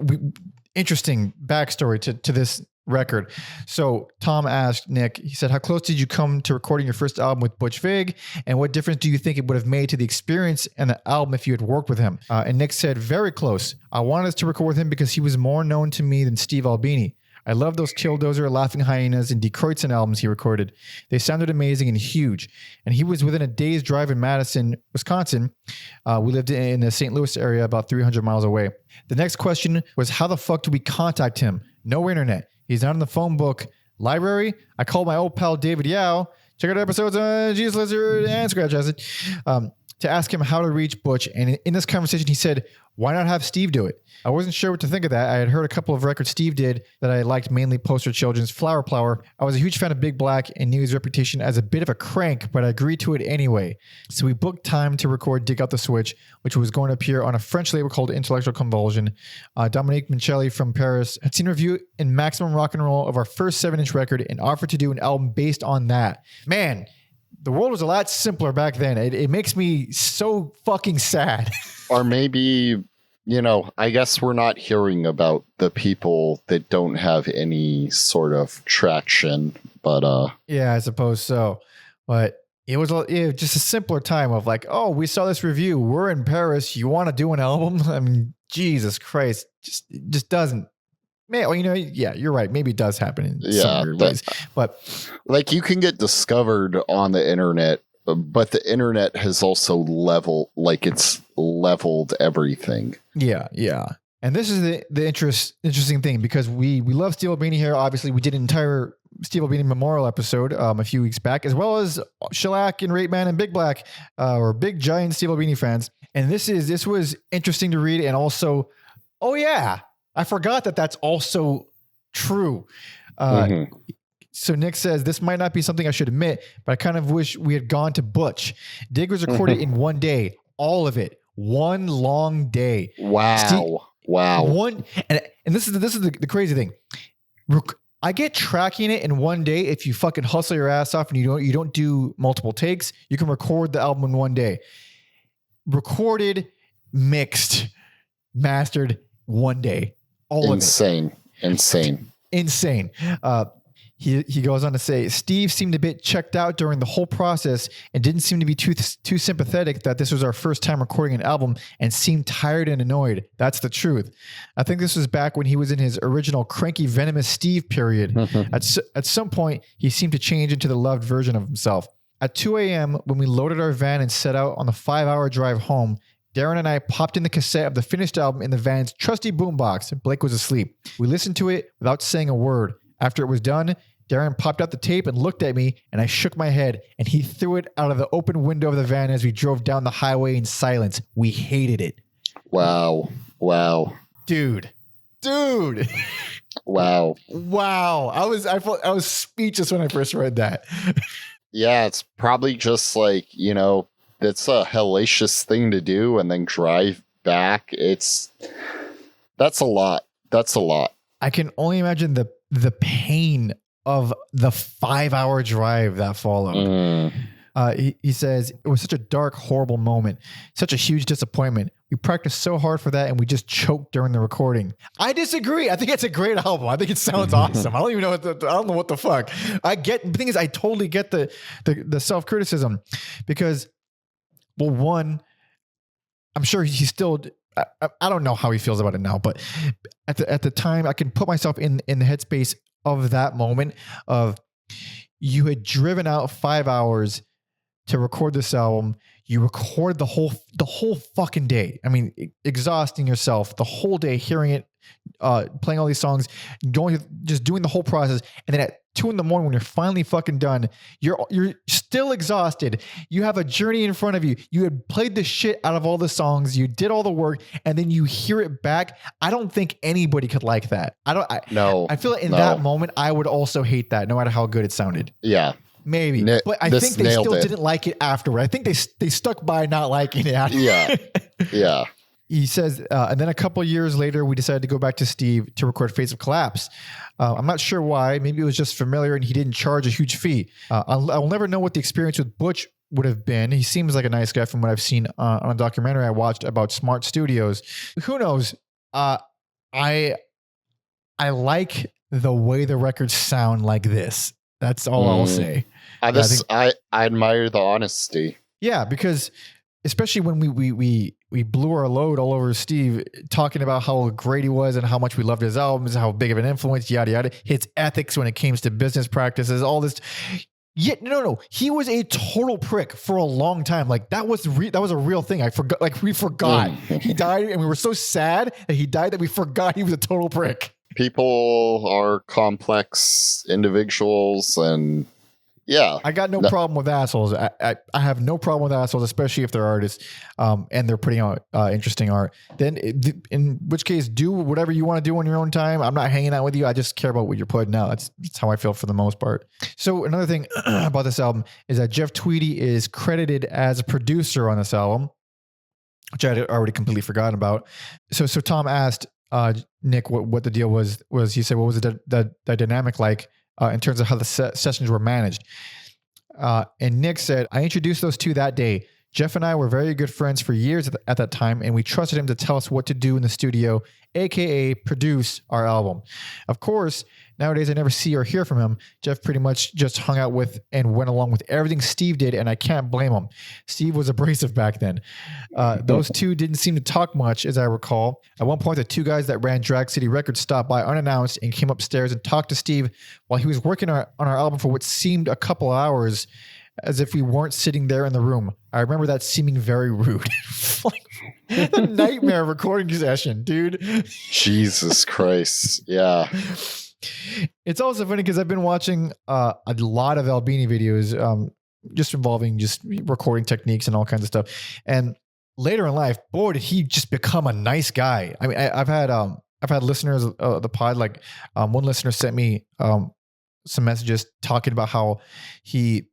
interesting backstory to this record. So Tom asked Nick, he said, how close did you come to recording your first album with Butch Vig? And what difference do you think it would have made to the experience and the album if you had worked with him? And Nick said, very close. I wanted us to record with him because he was more known to me than Steve Albini. I love those Killdozer, Laughing Hyenas, and Detroitson albums he recorded. They sounded amazing and huge. And he was within a day's drive in Madison, Wisconsin. We lived in the St. Louis area, about 300 miles away. The next question was, how the fuck do we contact him? No internet. He's not in the phone book. Library? I called my old pal David Yao. Check out episodes on Jesus Lizard and Scratch Acid. To ask him how to reach Butch. And in this conversation, he said, why not have Steve do it? I wasn't sure what to think of that. I had heard a couple of records Steve did that I liked, mainly Poster Children's Flower Plower. I was a huge fan of Big Black and knew his reputation as a bit of a crank, but I agreed to it anyway. So we booked time to record Dig Out the Switch, which was going to appear on a French label called Intellectual Convulsion. Dominique Micheli from Paris had seen a review in Maximum Rock and Roll of our first 7-inch record and offered to do an album based on that. Man, the world was a lot simpler back then. It makes me so fucking sad. Or maybe, I guess we're not hearing about the people that don't have any sort of traction, but yeah, I suppose so. But it was just a simpler time of like, oh, we saw this review. We're in Paris. You want to do an album? I mean, Jesus Christ, it just doesn't. Man, well, yeah, you're right. Maybe it does happen in some weird ways, but like you can get discovered on the internet, but the internet has also leveled everything. Yeah. And this is the interesting thing, because we love Steve Albini here. Obviously, we did an entire Steve Albini memorial episode a few weeks back, as well as Shellac and Rape Man and Big Black, or big giant Steve Albini fans. And this was interesting to read, and also, oh yeah, I forgot that that's also true. So Nick says, this might not be something I should admit, but I kind of wish we had gone to Butch. Dig was recorded in one day, all of it, one long day. Wow. And this is the crazy thing. I get tracking it in one day. If you fucking hustle your ass off and you don't do multiple takes, you can record the album in one day. Recorded, mixed, mastered, one day. All insane. of it. Insane. He goes on to say, Steve seemed a bit checked out during the whole process and didn't seem to be too sympathetic that this was our first time recording an album and seemed tired and annoyed. That's the truth. I think this was back when he was in his original cranky, venomous Steve period. At some point, he seemed to change into the loved version of himself. At 2 a.m., when we loaded our van and set out on the 5-hour drive home, Darren and I popped in the cassette of the finished album in the van's trusty boombox. Blake was asleep. We listened to it without saying a word. After it was done, Darren popped out the tape and looked at me, and I shook my head, and he threw it out of the open window of the van as we drove down the highway in silence. We hated it. Wow. Dude. Wow. I was speechless when I first read that. Yeah, it's probably just like, it's a hellacious thing to do and then drive back. That's a lot. I can only imagine the pain of the 5-hour drive that followed. He says, it was such a dark, horrible moment, such a huge disappointment. We practiced so hard for that and we just choked during the recording. I disagree. I think it's a great album. I think it sounds awesome. I don't even know I don't know what the fuck. The thing is, I totally get the self-criticism because, well, one, I'm sure he's still, I don't know how he feels about it now, but at the time I can put myself in the headspace of that moment of you had driven out 5 hours to record this album. You record the whole fucking day. I mean, exhausting yourself the whole day, hearing it, playing all these songs, just doing the whole process. And then at 2 a.m, when you're finally fucking done, you're still exhausted. You have a journey in front of you. You had played the shit out of all the songs. You did all the work, and then you hear it back. I don't think anybody could like that. No. I feel like in that moment, I would also hate that, no matter how good it sounded. Yeah. Maybe, but I think they still didn't like it afterward. I think they stuck by not liking it afterward. Yeah. He says, and then a couple of years later, we decided to go back to Steve to record Face of Collapse. I'm not sure why. Maybe it was just familiar and he didn't charge a huge fee. I'll never know what the experience with Butch would have been. He seems like a nice guy from what I've seen on a documentary I watched about Smart Studios. Who knows? I like the way the records sound like this. That's all I'll say. I admire the honesty. Yeah, because especially when we blew our load all over Steve, talking about how great he was and how much we loved his albums, how big of an influence, yada yada, his ethics when it came to business practices, all this. Yet no, he was a total prick for a long time. Like that was a real thing. I forgot. Like we forgot he died, and we were so sad that he died that we forgot he was a total prick. People are complex individuals, and yeah, I got no problem with assholes. I have no problem with assholes, especially if they're artists and they're putting out interesting art. Then, in which case, do whatever you want to do on your own time. I'm not hanging out with you. I just care about what you're putting out. That's how I feel for the most part. So another thing about this album is that Jeff Tweedy is credited as a producer on this album, which I had already completely forgotten about. So Tom asked Nick what the deal was. He said, what was the dynamic like in terms of how the sessions were managed? And Nick said, I introduced those two that day. Jeff and I were very good friends for years at that time, and we trusted him to tell us what to do in the studio, aka produce our album. Of course, nowadays I never see or hear from him. Jeff pretty much just hung out with and went along with everything Steve did, and I can't blame him. Steve was abrasive back then. Those two didn't seem to talk much, as I recall. At one point, the two guys that ran Drag City Records stopped by unannounced and came upstairs and talked to Steve while he was working on our album for what seemed a couple of hours, as if we weren't sitting there in the room. I remember that seeming very rude. Like the nightmare recording session, dude. Jesus Christ. Yeah. It's also funny because I've been watching a lot of Albini videos, just involving just recording techniques and all kinds of stuff. And later in life, boy, did he just become a nice guy. I mean, I've had listeners of the pod, like one listener sent me some messages talking about how he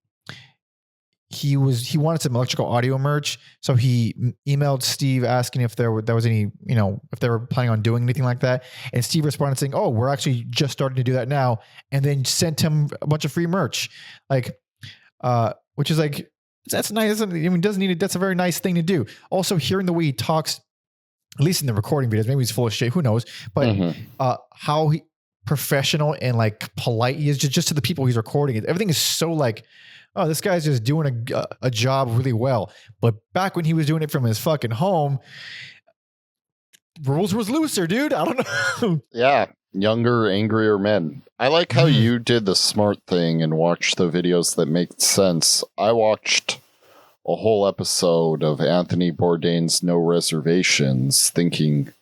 wanted some electrical audio merch. So he emailed Steve asking if there was any, if they were planning on doing anything like that. And Steve responded saying, oh, we're actually just starting to do that now. And then sent him a bunch of free merch. Like, which is like, that's nice. I mean, that's a very nice thing to do. Also hearing the way he talks, at least in the recording videos, maybe he's full of shit, who knows, but how professional and like polite he is just to the people he's recording it. Everything is so like, oh, this guy's just doing a job really well. But back when he was doing it from his fucking home, rules was looser, dude. I don't know. Yeah. Younger, angrier men. I like how you did the smart thing and watched the videos that make sense. I watched a whole episode of Anthony Bourdain's No Reservations thinking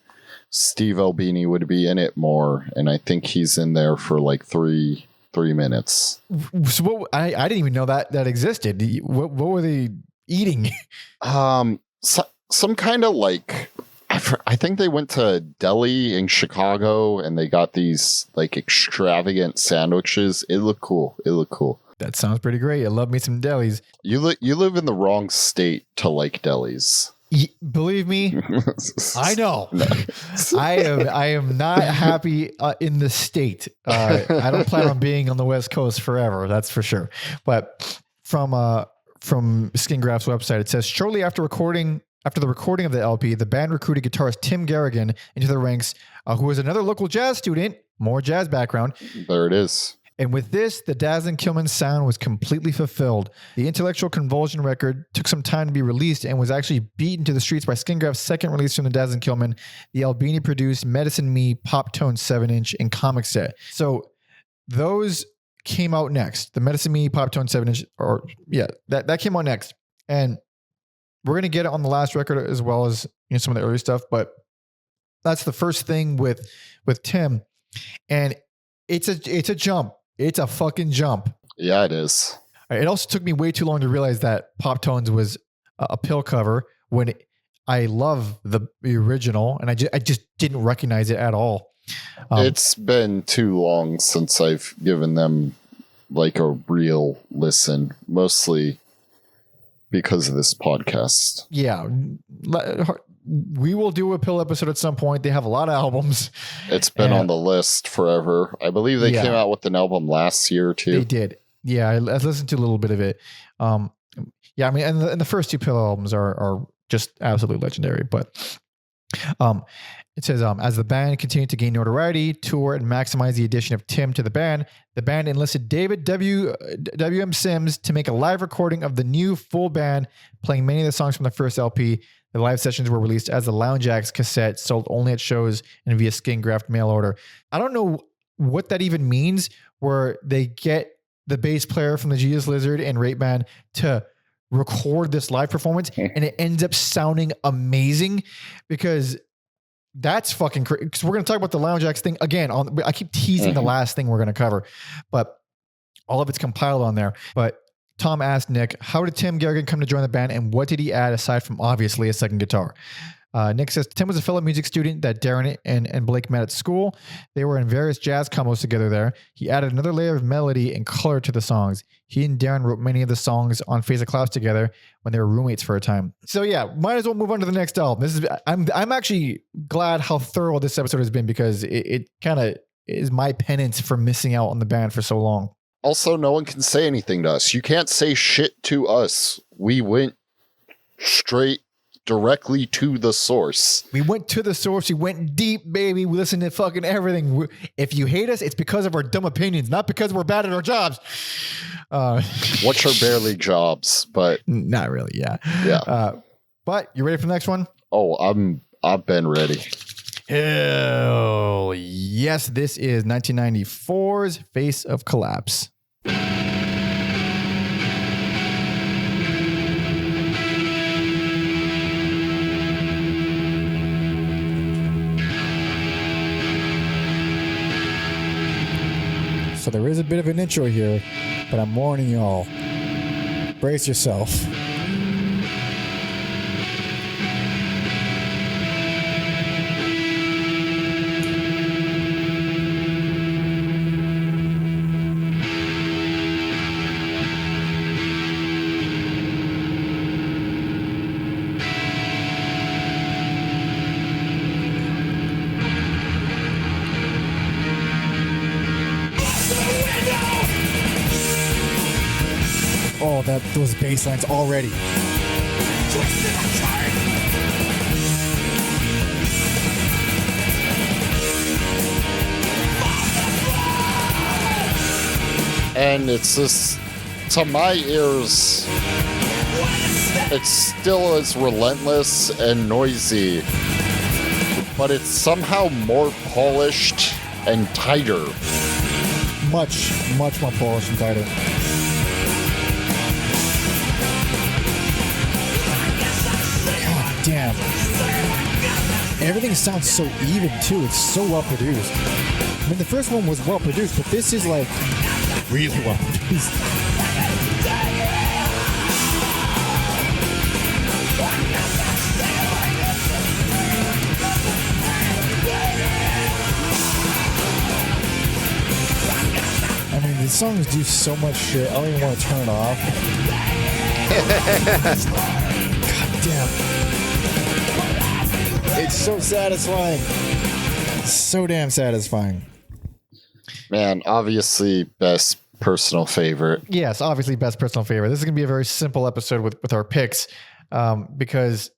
Steve Albini would be in it more, and I think he's in there for like three minutes. So I didn't even know that existed. What were they eating? Some kind of like, I think they went to deli in Chicago and they got these like extravagant sandwiches. It looked cool. That sounds pretty great. I love me some delis. You live in the wrong state to like delis. Believe me, I know. No. I am not happy in the state. I don't plan on being on the West Coast forever. That's for sure. But from Skingraph's website, it says shortly after the recording of the LP, the band recruited guitarist Tim Garrigan into the ranks, who was another local jazz student, more jazz background. There it is. And with this, the Dazzling Killmen sound was completely fulfilled. The Intellectual Convulsion record took some time to be released and was actually beaten to the streets by Skingraph's second release from the Dazzling Killmen, the Albini produced Medicine Me Pop Tone 7-inch and comic set. So those came out next. The Medicine Me Pop Tone 7-inch, that came out next. And we're going to get it on the last record as well as some of the early stuff, but that's the first thing with Tim. And it's a jump. It's a fucking jump. Yeah, it is. It also took me way too long to realize that Pop Tones was a pill cover when I love the original, and I just didn't recognize it at all. It's been too long since I've given them like a real listen, mostly because of this podcast. Yeah. We will do a pill episode at some point. They have a lot of albums. It's been on the list forever. I believe they came out with an album last year too. They did. Yeah, I listened to a little bit of it. Yeah, I mean, and the first two pill albums are just absolutely legendary. But it says, as the band continued to gain notoriety, tour, and maximize the addition of Tim to the band enlisted David W.M. Sims to make a live recording of the new full band, playing many of the songs from the first LP. The live sessions were released as the Lounge Acts cassette, sold only at shows and via Skingraph mail order. I don't know what that even means, where they get the bass player from the Jesus Lizard and Rape Band to record this live performance, and it ends up sounding amazing, because that's fucking crazy. Because we're going to talk about the Lounge Acts thing again. I keep teasing the last thing we're going to cover, but all of it's compiled on there. But Tom asked Nick, how did Tim Garrigan come to join the band, and what did he add aside from obviously a second guitar? Nick says, Tim was a fellow music student that Darren and Blake met at school. They were in various jazz combos together there. He added another layer of melody and color to the songs. He and Darren wrote many of the songs on Phase of Clouds together when they were roommates for a time. So yeah, might as well move on to the next album. I'm actually glad how thorough this episode has been, because it kind of is my penance for missing out on the band for so long. Also, no one can say anything to us. You can't say shit to us. We went straight directly to the source. We went to the source. We went deep, baby. We listened to fucking everything. If you hate us, it's because of our dumb opinions, not because we're bad at our jobs. Which are barely jobs, but not really. Yeah. Yeah. But you ready for the next one? Oh, I've been ready. Hell yes. This is 1994's Face of Collapse. So there is a bit of an intro here, but I'm warning y'all. Brace yourself. Oh, those bass lines already. and it's just, to my ears, it's still as relentless and noisy, but it's somehow more polished and tighter. Much more polished and tighter. God damn. Everything sounds so even too. It's so well produced. I mean, the first one was well produced, but this is like really well produced. I mean, these songs do so much shit. I don't even want to turn it off. God damn. It's so satisfying. So damn satisfying. Man, obviously best personal favorite. Yes, obviously best personal favorite. This is going to be a very simple episode with our picks because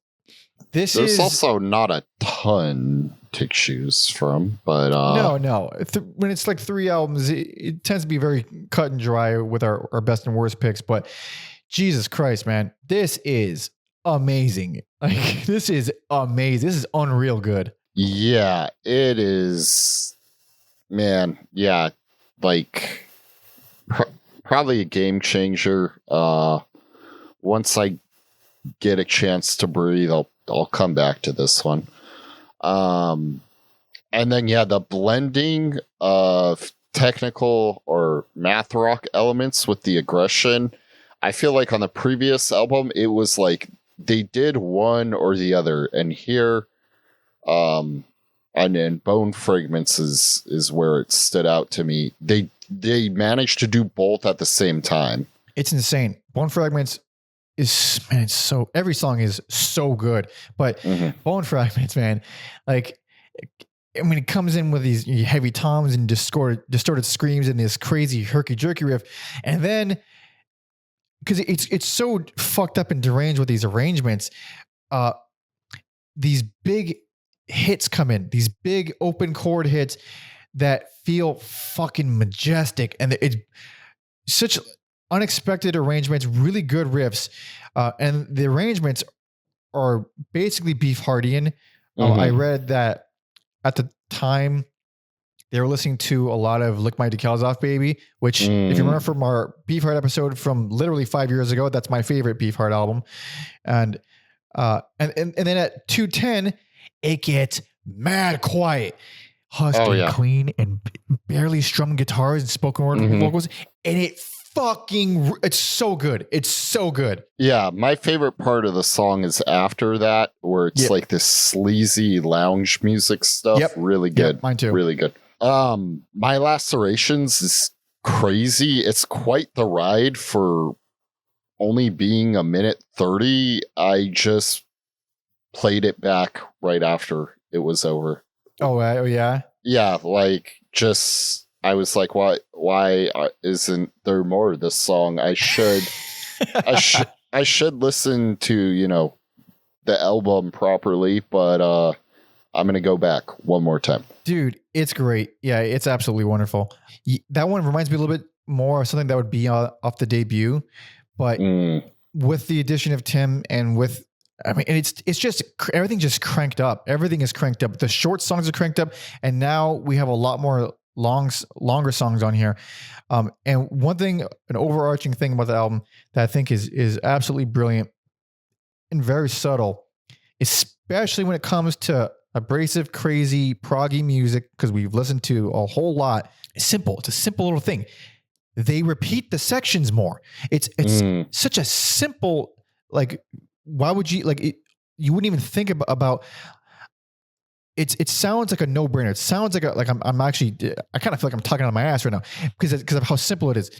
there's also not a ton to choose from, but no. When it's like 3 albums, it tends to be very cut and dry with our best and worst picks. But Jesus Christ, man, this is amazing. Like, this is amazing. This is unreal good. Yeah, it is. Man, yeah, like probably a game changer. Once I get a chance to breathe, I'll come back to this one. And then the blending of technical or math rock elements with the aggression. I feel like on the previous album, it was like they did one or the other, and here, and then Bone Fragments is where it stood out to me. They managed to do both at the same time. It's insane. Bone Fragments is, man, it's so, every song is so good, but Bone Fragments, man, like, I mean, it comes in with these heavy toms and distorted screams and this crazy herky-jerky riff, and then because it's so fucked up and deranged with these arrangements, these big hits come in, these big open chord hits that feel fucking majestic, and it's such unexpected arrangements, really good riffs, and the arrangements are basically Beefheartian. I read that at the time they were listening to a lot of Lick My Decals Off Baby, which if you remember from our Beefheart episode from literally 5 years ago, that's my favorite Beefheart album. And then at 2:10, it gets mad quiet. Husky, clean, and barely strummed guitars and spoken word vocals. And it's so good. It's so good. Yeah, my favorite part of the song is after that, where it's like this sleazy lounge music stuff. Yep. Really good. Yep, mine too. Really good. My Lacerations is crazy. It's quite the ride for only being a minute 30. I just played it back right after it was over. Oh yeah? Yeah, like, just, I was like, why isn't there more of this song? I should listen to, the album properly, but I'm going to go back one more time. Dude, it's great. Yeah, it's absolutely wonderful. That one reminds me a little bit more of something that would be off the debut, but with the addition of Tim and with, I mean, it's just, everything just cranked up. Everything is cranked up. The short songs are cranked up, and now we have a lot more longer songs on here. And one thing, an overarching thing about the album that I think is absolutely brilliant and very subtle, especially when it comes to abrasive, crazy, proggy music, because we've listened to a whole lot. It's simple. It's a simple little thing. They repeat the sections more. It's such a simple, like, why would you, like, you wouldn't even think about it sounds like a no-brainer. It sounds like I'm actually, I kind of feel like I'm talking on my ass right now because of how simple it is.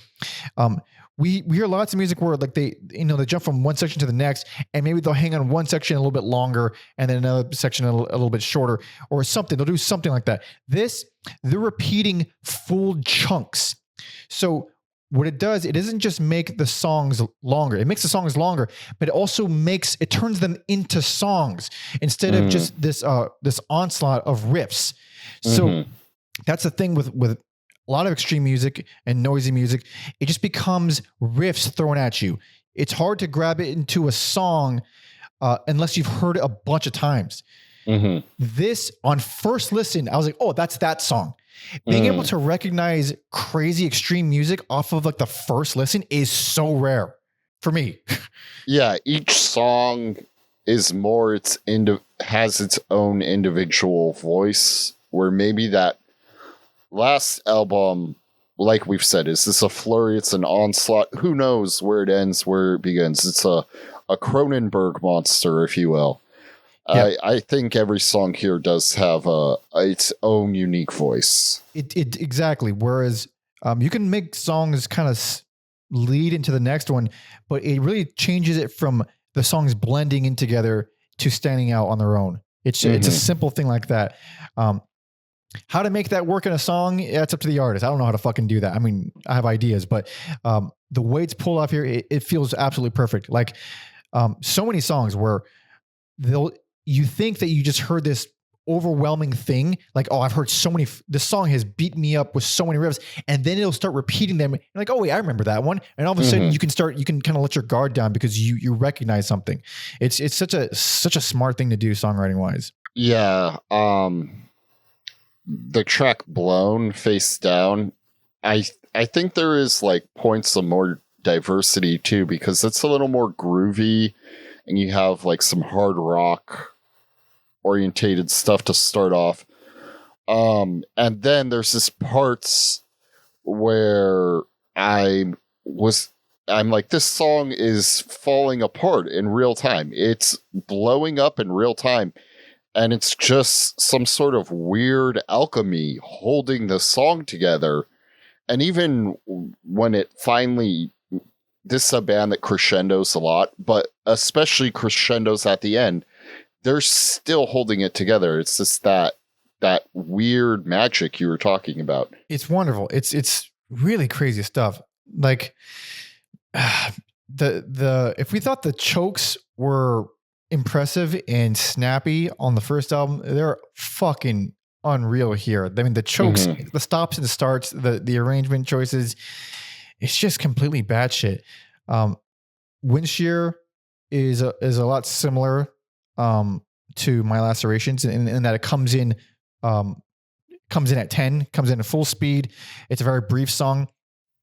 We hear lots of music where, like, they jump from one section to the next, and maybe they'll hang on one section a little bit longer and then another section a little bit shorter or something. They'll do something like that. They're repeating full chunks. So what it does, it doesn't just make the songs longer. It makes the songs longer, but it also it turns them into songs instead of just this onslaught of riffs. So that's the thing with a a lot of extreme music and noisy music. It just becomes riffs thrown at you. It's hard to grab it into a song unless you've heard it a bunch of times. Mm-hmm. This, on first listen, I was like, oh, that's that song. Being able to recognize crazy extreme music off of like the first listen is so rare for me. Yeah, each song is more has its own individual voice, where maybe that last album, like we've said, is this a flurry? It's an onslaught. Who knows where it ends, where it begins? It's a Cronenberg monster, if you will. Yeah. I think every song here does have its own unique voice. It exactly. Whereas you can make songs kind of lead into the next one, but it really changes it from the songs blending in together to standing out on their own. It's a simple thing like that. How to make that work in a song, it's up to the artist. I don't know how to fucking do that. I mean, I have ideas, but the way it's pulled off here, it feels absolutely perfect. Like so many songs where you think that you just heard this overwhelming thing. Like, oh, I've heard so many, this song has beat me up with so many riffs, and then it'll start repeating them. And like, oh wait, I remember that one. And all of a sudden you can kind of let your guard down because you recognize something. It's such a smart thing to do songwriting wise. Yeah. The track Blown, Face Down, I think there is like points of more diversity too, because it's a little more groovy and you have like some hard rock orientated stuff to start off. And then there's this parts where I'm like, this song is falling apart in real time. It's blowing up in real time. And it's just some sort of weird alchemy holding the song together. And even when it finally, this is a band that crescendos a lot, but especially crescendos at the end, they're still holding it together. It's just that weird magic you were talking about. It's wonderful. It's really crazy stuff. Like if we thought the chokes were impressive and snappy on the first album, they're fucking unreal here. I mean, the chokes, the stops and starts, the arrangement choices, it's just completely batshit. Windshear is a lot similar to My Lacerations in that it comes in at 10, comes in at full speed. It's a very brief song.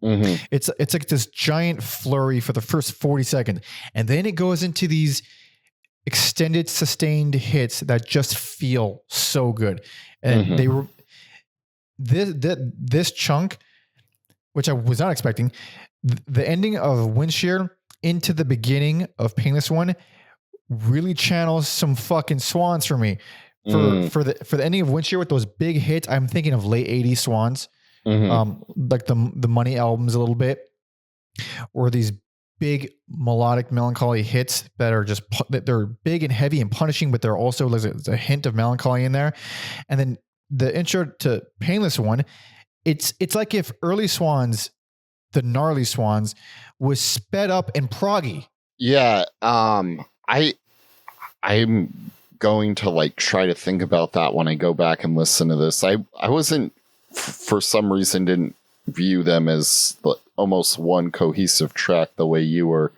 It's like this giant flurry for the first 40 seconds, and then it goes into these extended sustained hits that just feel so good. And they were this chunk, which I was not expecting, the ending of Windshear into the beginning of Painless One really channels some fucking Swans for me. For the ending of Windshear with those big hits, I'm thinking of late 80s Swans. Like the Money albums a little bit, or these big melodic melancholy hits that are just they're big and heavy and punishing, but they're also there's a hint of melancholy in there. And then the intro to Painless One, it's like if early Swans, the gnarly Swans, was sped up and proggy. Yeah, I'm going to like try to think about that when I go back and listen to this. I wasn't, for some reason, didn't view them as almost one cohesive track the way you were.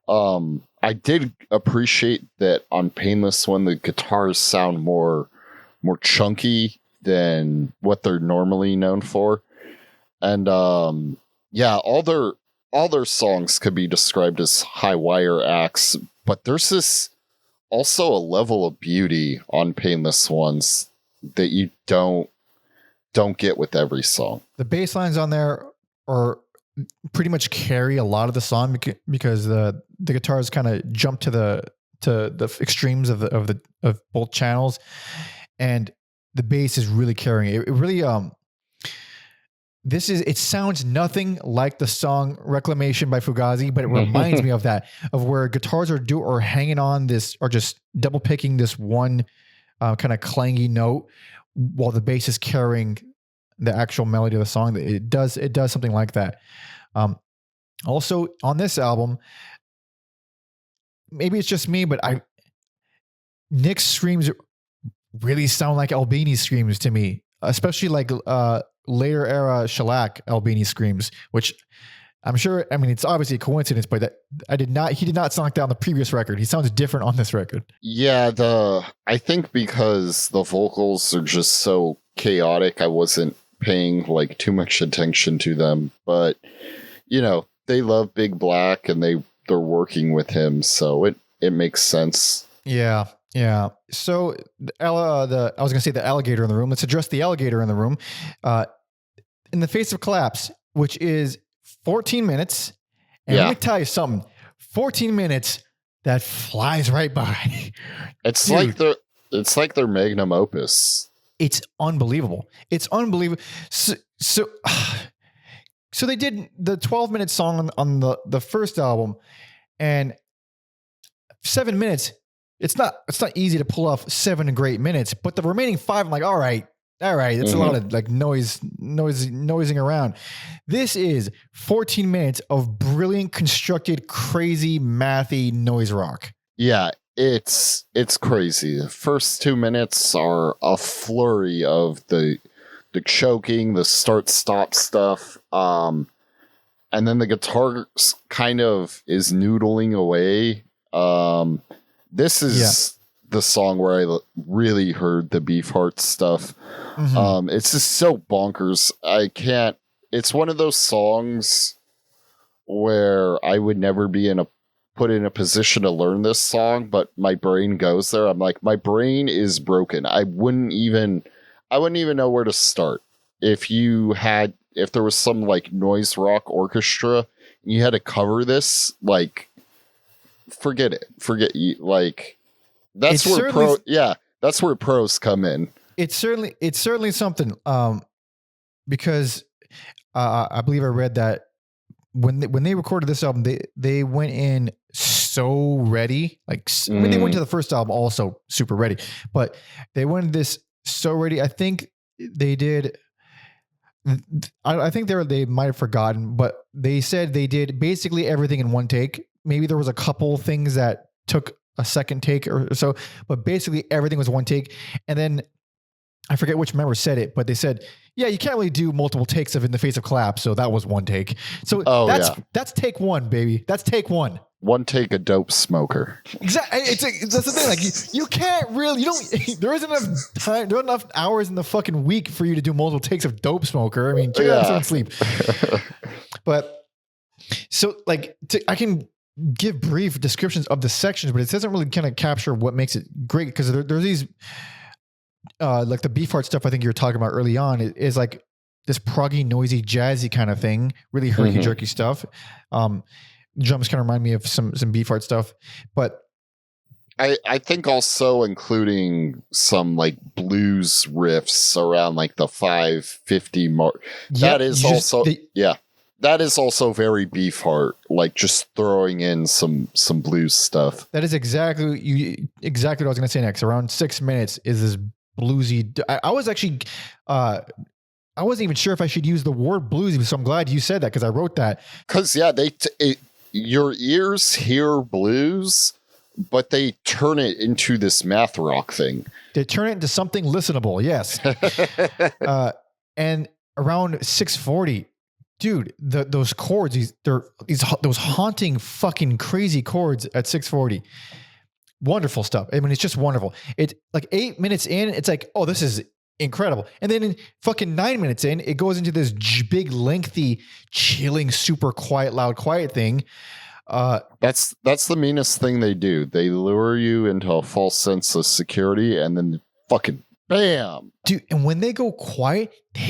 I did appreciate that on Painless One, the guitars sound more chunky than what they're normally known for. And yeah, all their songs could be described as high wire acts, but there's this also a level of beauty on Painless Ones that you don't get with every song. The bass lines on there are pretty much carry a lot of the song because the guitars kind of jump to the extremes of both channels, and the bass is really carrying it. It really it sounds nothing like the song Reclamation by Fugazi, but it reminds me of that, of where guitars are hanging on this, or just double picking this one kind of clangy note while the bass is carrying the actual melody of the song. It does something like that. Also on this album, maybe it's just me, but Nick's screams really sound like Albini's screams to me. especially like later era shellac Albini screams, which I'm sure, I mean, it's obviously a coincidence, but he did not sound like that on the previous record. He sounds different on this record. Yeah, I think because the vocals are just so chaotic, I wasn't paying like too much attention to them. But, you know, they love Big Black and they're working with him, so it makes sense. Yeah. Yeah. So I was going to say the alligator in the room. Let's address the alligator in the room. In the Face of Collapse, which is 14 minutes. And let me tell you something. 14 minutes that flies right by. It's Dude, like their magnum opus. It's unbelievable. It's unbelievable. So they did the 12-minute song on the first album, and 7 minutes. It's not easy to pull off 7 great minutes, but the remaining 5, I'm like, all right. It's a lot of like noising around. This is 14 minutes of brilliant, constructed, crazy, mathy noise rock. Yeah, it's crazy. The first 2 minutes are a flurry of the choking, the start-stop stuff, and then the guitar kind of is noodling away. This is the song where I really heard the Beefheart stuff. Mm-hmm. It's just so bonkers. It's one of those songs where I would never be put in a position to learn this song, but my brain goes there. I'm like, my brain is broken. I wouldn't even know where to start. If there was some like noise rock orchestra and you had to cover this, like, forget you. Like, that's where pros come in. It's certainly something. Because I believe I read that when they recorded this album, they went in so ready. Like, I mean, they went to the first album also super ready, but they went this so ready. I think they did. I think they might have forgotten, but they said they did basically everything in one take. Maybe there was a couple things that took a second take or so, but basically everything was one take. And then I forget which member said it, but they said, yeah, you can't really do multiple takes of In the Face of Collapse. So that was one take. So that's take one, baby. That's take one. One take a dope smoker. Exactly. That's the thing. Like you can't really, there isn't enough time, there aren't enough hours in the fucking week for you to do multiple takes of dope smoker. I mean, check out some sleep. But so like, I can give brief descriptions of the sections, but it doesn't really kind of capture what makes it great. Because there's these, like the Beefheart stuff I think you were talking about early on is like this proggy, noisy, jazzy kind of thing, really herky-jerky stuff. Drums kind of remind me of some Beefheart stuff, but I think also including some like blues riffs around like the 550 mark. That is also very Beefheart, like just throwing in some blues stuff. That is exactly what I was going to say next. Around 6 minutes is this bluesy. I was actually, I wasn't even sure if I should use the word bluesy, so I'm glad you said that because I wrote that. Because your ears hear blues, but they turn it into this math rock thing. They turn it into something listenable, yes. And around 6:40, dude, those chords, those haunting fucking crazy chords at 6:40. Wonderful stuff. I mean, it's just wonderful. It's like 8 minutes in, it's like, oh, this is incredible. And then in fucking 9 minutes in, it goes into this big, lengthy, chilling, super quiet, loud, quiet thing. That's the meanest thing they do. They lure you into a false sense of security and then fucking bam. Dude, and when they go quiet, man.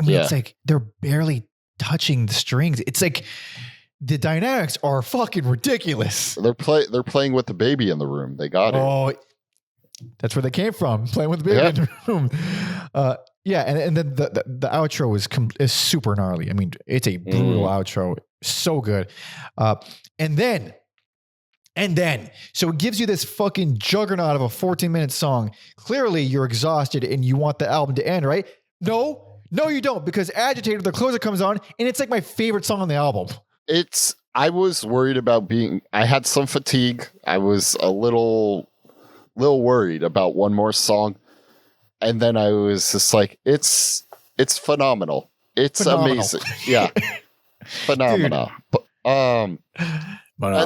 I mean, it's like they're barely touching the strings. It's like the dynamics are fucking ridiculous. They're playing with the baby in the room. They got it. Oh, that's where they came from, playing with the baby in the room. And then the outro is super gnarly. I mean, it's a brutal outro. So good. And then, so it gives you this fucking juggernaut of a 14-minute song. Clearly, you're exhausted and you want the album to end, right? No, you don't, because Agitator, the closer, comes on, and it's like my favorite song on the album. I was worried about I had some fatigue. I was a little worried about one more song. and then I was just like, it's phenomenal. It's amazing. Yeah. Phenomenal. And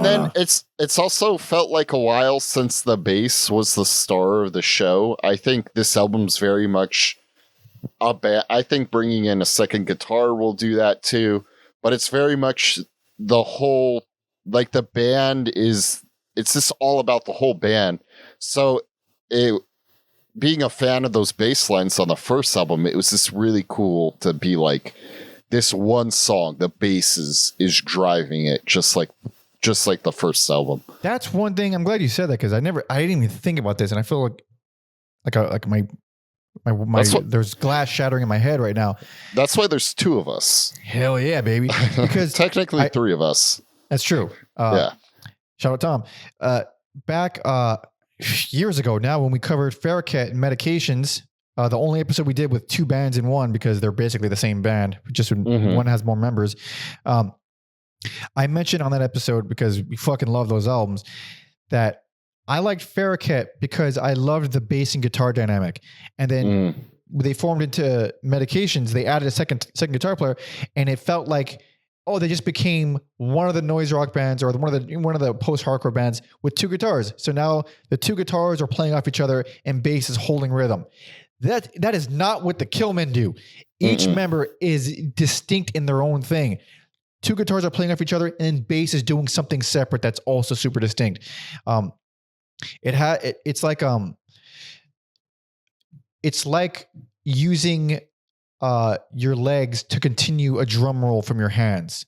then it's also felt like a while since the bass was the star of the show. I think this album's very much a band. I think bringing in a second guitar will do that too, but it's very much the whole, like the band it's just all about the whole band. So being a fan of those bass lines on the first album, it was just really cool to be like, this one song, the bass is driving it, just like the first album. That's one thing. I'm glad you said that, because I didn't even think about this, and I feel like my there's glass shattering in my head right now. That's why there's two of us. Hell yeah, baby! Because technically three of us. That's true. Yeah. Shout out Tom. Back years ago now, when we covered Ferrocat and Medications. The only episode we did with two bands in one, because they're basically the same band, just one has more members. I mentioned on that episode, because we fucking love those albums, that I liked Ferrocat because I loved the bass and guitar dynamic. And then they formed into Medications. They added a second guitar player, and it felt like, oh, they just became one of the noise rock bands, or one of the post-hardcore bands with two guitars. So now the two guitars are playing off each other, and bass is holding rhythm. That is not what the Killmen do. Each member is distinct in their own thing. Two guitars are playing off each other, and bass is doing something separate that's also super distinct. It's like using your legs to continue a drum roll from your hands.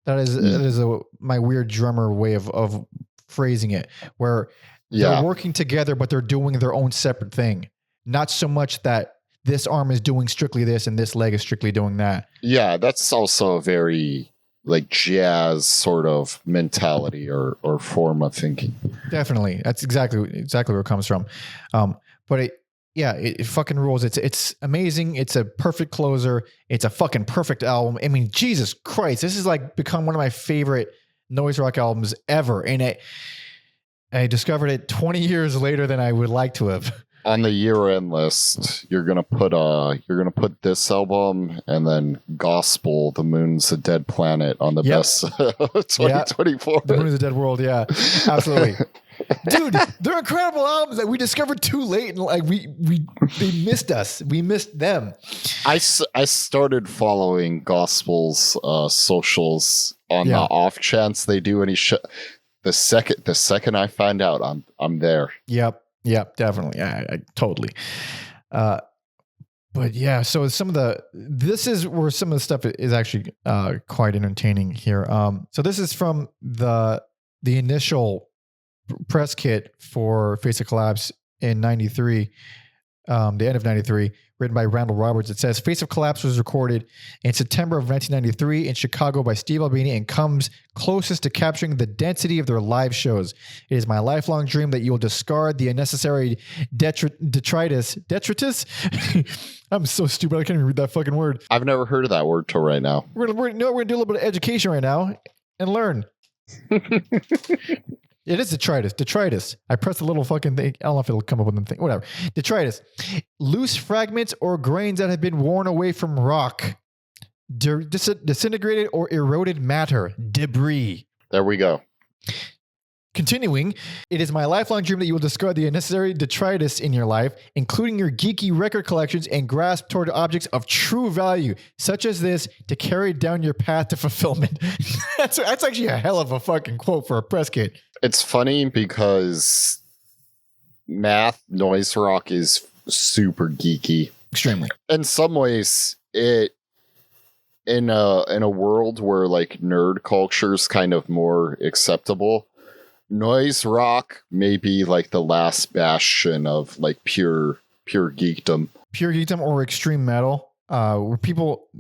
That is my weird drummer way of phrasing it, where they're working together, but they're doing their own separate thing. Not so much that this arm is doing strictly this and this leg is strictly doing that. Yeah, that's also a very like jazz sort of mentality or form of thinking. Definitely. That's exactly where it comes from. But it fucking rules. It's amazing. It's a perfect closer. It's a fucking perfect album. I mean, Jesus Christ, this has like become one of my favorite noise rock albums ever. And I discovered it 20 years later than I would like to have. On the year-end list, you're gonna put this album and then Gospel, The Moon's a Dead Planet on the best 2024. Yeah. The Moon's a Dead World, yeah, absolutely. Dude, they're incredible albums that we discovered too late, and like they missed us. We missed them. I started following Gospel's socials on the off chance they do any show. The second I find out, I'm there. Yep, definitely. I totally. But yeah, so this is where some of the stuff is actually quite entertaining here. So this is from the initial press kit for Face of Collapse in 93, the end of 93, written by Randall Roberts. It says, Face of Collapse was recorded in September of 1993 in Chicago by Steve Albini and comes closest to capturing the density of their live shows. It is my lifelong dream that you will discard the unnecessary detritus. I'm so stupid. I can't even read that fucking word. I've never heard of that word till right now. We're gonna do a little bit of education right now and learn. It is detritus. Detritus. I pressed the little fucking thing. I don't know if it'll come up with the thing. Whatever. Detritus. Loose fragments or grains that have been worn away from rock. Disintegrated or eroded matter. Debris. There we go. Continuing, it is my lifelong dream that you will discard the unnecessary detritus in your life, including your geeky record collections, and grasp toward objects of true value, such as this, to carry down your path to fulfillment. That's actually a hell of a fucking quote for a press kit. It's funny because math noise rock is super geeky. Extremely. In some ways, in a world where like nerd culture is kind of more acceptable, noise rock may be like the last bastion of like pure geekdom. Pure geekdom or extreme metal, where people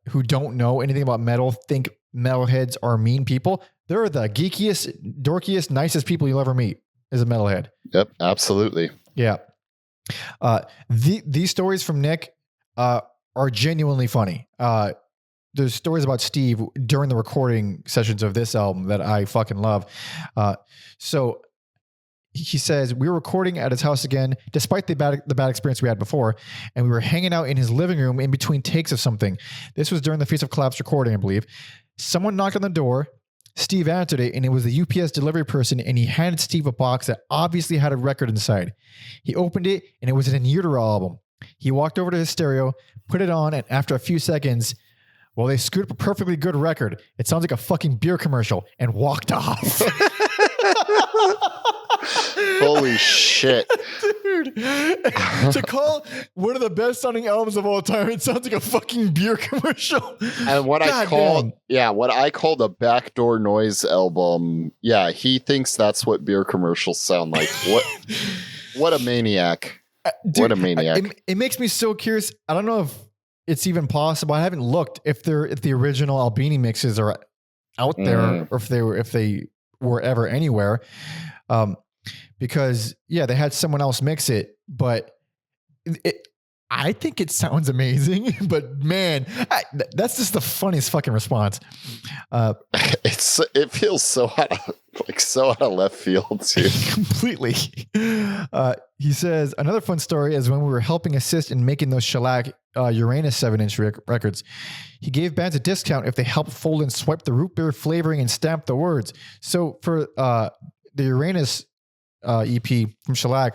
who don't know anything about metal think metalheads are mean people. They're the geekiest, dorkiest, nicest people you'll ever meet is a metalhead. Yep, absolutely. Yeah. These stories from Nick are genuinely funny. There's stories about Steve during the recording sessions of this album that I fucking love. So he says, we were recording at his house again, despite the bad experience we had before. And we were hanging out in his living room in between takes of something. This was during the Face of Collapse recording, I believe. Someone knocked on the door. Steve answered it, and it was the UPS delivery person, and he handed Steve a box that obviously had a record inside. He opened it, and it was an In Utero album. He walked over to his stereo, put it on, and after a few seconds, well, they screwed up a perfectly good record. It sounds like a fucking beer commercial, and walked off. Holy shit. Dude, to call one of the best sounding albums of all time, it sounds like a fucking beer commercial. And what I called a backdoor noise album. Yeah, he thinks that's what beer commercials sound like. What a maniac. Dude, what a maniac. It makes me so curious. I don't know if it's even possible. I haven't looked if the original Albini mixes are out there or if they were ever anywhere. Because they had someone else mix it, but I think it sounds amazing, but man, that's just the funniest fucking response. It feels so out of left field too. Completely. He says another fun story is when we were helping assist in making those shellac Uranus 7-inch records. He gave bands a discount if they helped fold and swipe the root beer flavoring and stamp the words. So for the Uranus EP from Shellac,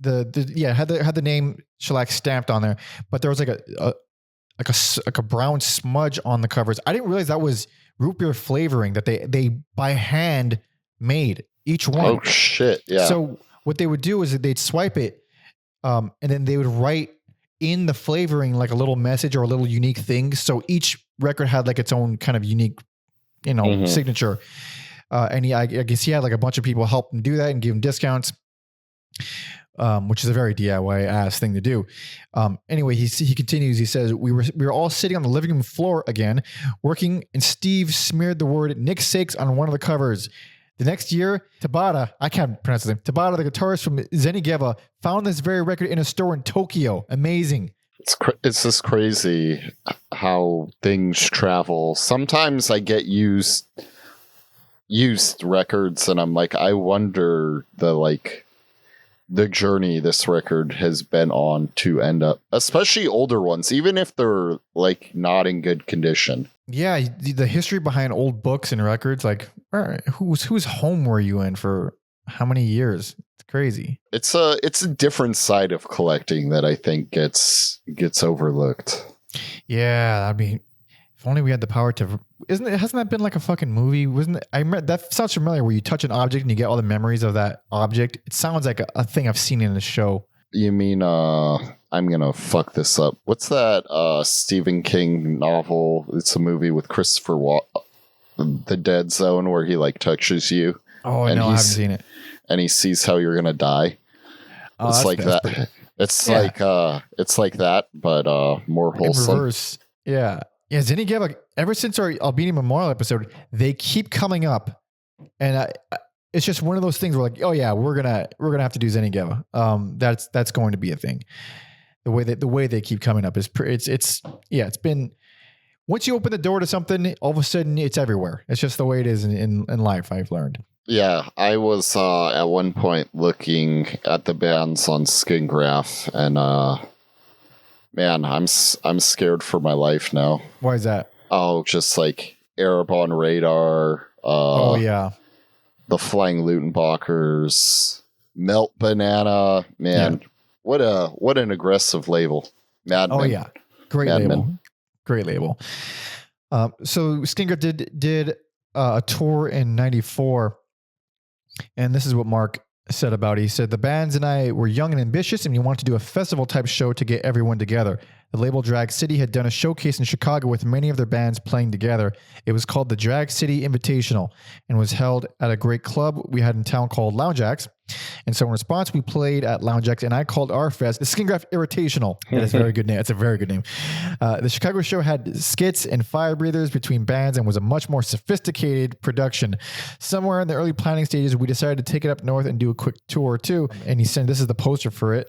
had the name Shellac stamped on there, but there was like a brown smudge on the covers. I didn't realize that was root beer flavoring that they by hand made each one. Oh shit! Yeah. So what they would do is that they'd swipe it, and then they would write in the flavoring like a little message or a little unique thing. So each record had like its own kind of unique, signature. And I guess he had like a bunch of people help him do that and give him discounts, which is a very DIY ass thing to do. Anyway, he continues. He says, we were all sitting on the living room floor again, working, and Steve smeared the word Nick Sakes on one of the covers. The next year, Tabata, I can't pronounce his name, Tabata, the guitarist from Zenigeva, found this very record in a store in Tokyo. Amazing. It's just crazy how things travel. Sometimes I get used records and I'm like, I wonder the journey this record has been on to end up, especially older ones, even if they're like not in good condition. Yeah, the history behind old books and records, like whose home were you in for how many years? It's crazy. It's a different side of collecting that I think gets overlooked. Yeah, I mean, if only we had the power to. Hasn't that been like a fucking movie? Wasn't it? I remember that sounds familiar. Where you touch an object and you get all the memories of that object. It sounds like a thing I've seen in a show. You mean I'm gonna fuck this up. What's that Stephen King novel? It's a movie with Christopher The Dead Zone, where he like touches you. Oh, no, I haven't seen it. And he sees how you're gonna die. Oh, it's like that. It's like that, but more wholesome. In reverse. Yeah. Yeah, Zenigeva, ever since our Albini Memorial episode, they keep coming up, and it's just one of those things where like, oh yeah, we're gonna have to do Zenigeva. That's going to be a thing. The way they keep coming up is it's been, once you open the door to something, all of a sudden it's everywhere. It's just the way it is in life. I've learned. Yeah, I was at one point looking at the bands on Skin Graph, and man, I'm scared for my life now. Why is that? Oh, just like Arab on Radar. Oh yeah, the Flying Lutenbachers, Melt Banana. Man, what an aggressive label. Mad Men. Oh yeah, great Mad label. Men. Great label. So Stinger did a tour in '94, and this is what Mark said about it. He said, the bands and I were young and ambitious, and we wanted to do a festival type show to get everyone together. The label Drag City had done a showcase in Chicago with many of their bands playing together. It was called the Drag City Invitational and was held at a great club we had in town called Lounge Acts. And so in response, we played at Lounge Acts, and I called our fest the Skin Graph Irritational. That is a very good name. That's a very good name. The Chicago show had skits and fire breathers between bands and was a much more sophisticated production. Somewhere in the early planning stages, we decided to take it up north and do a quick tour or two. And he said, this is the poster for it,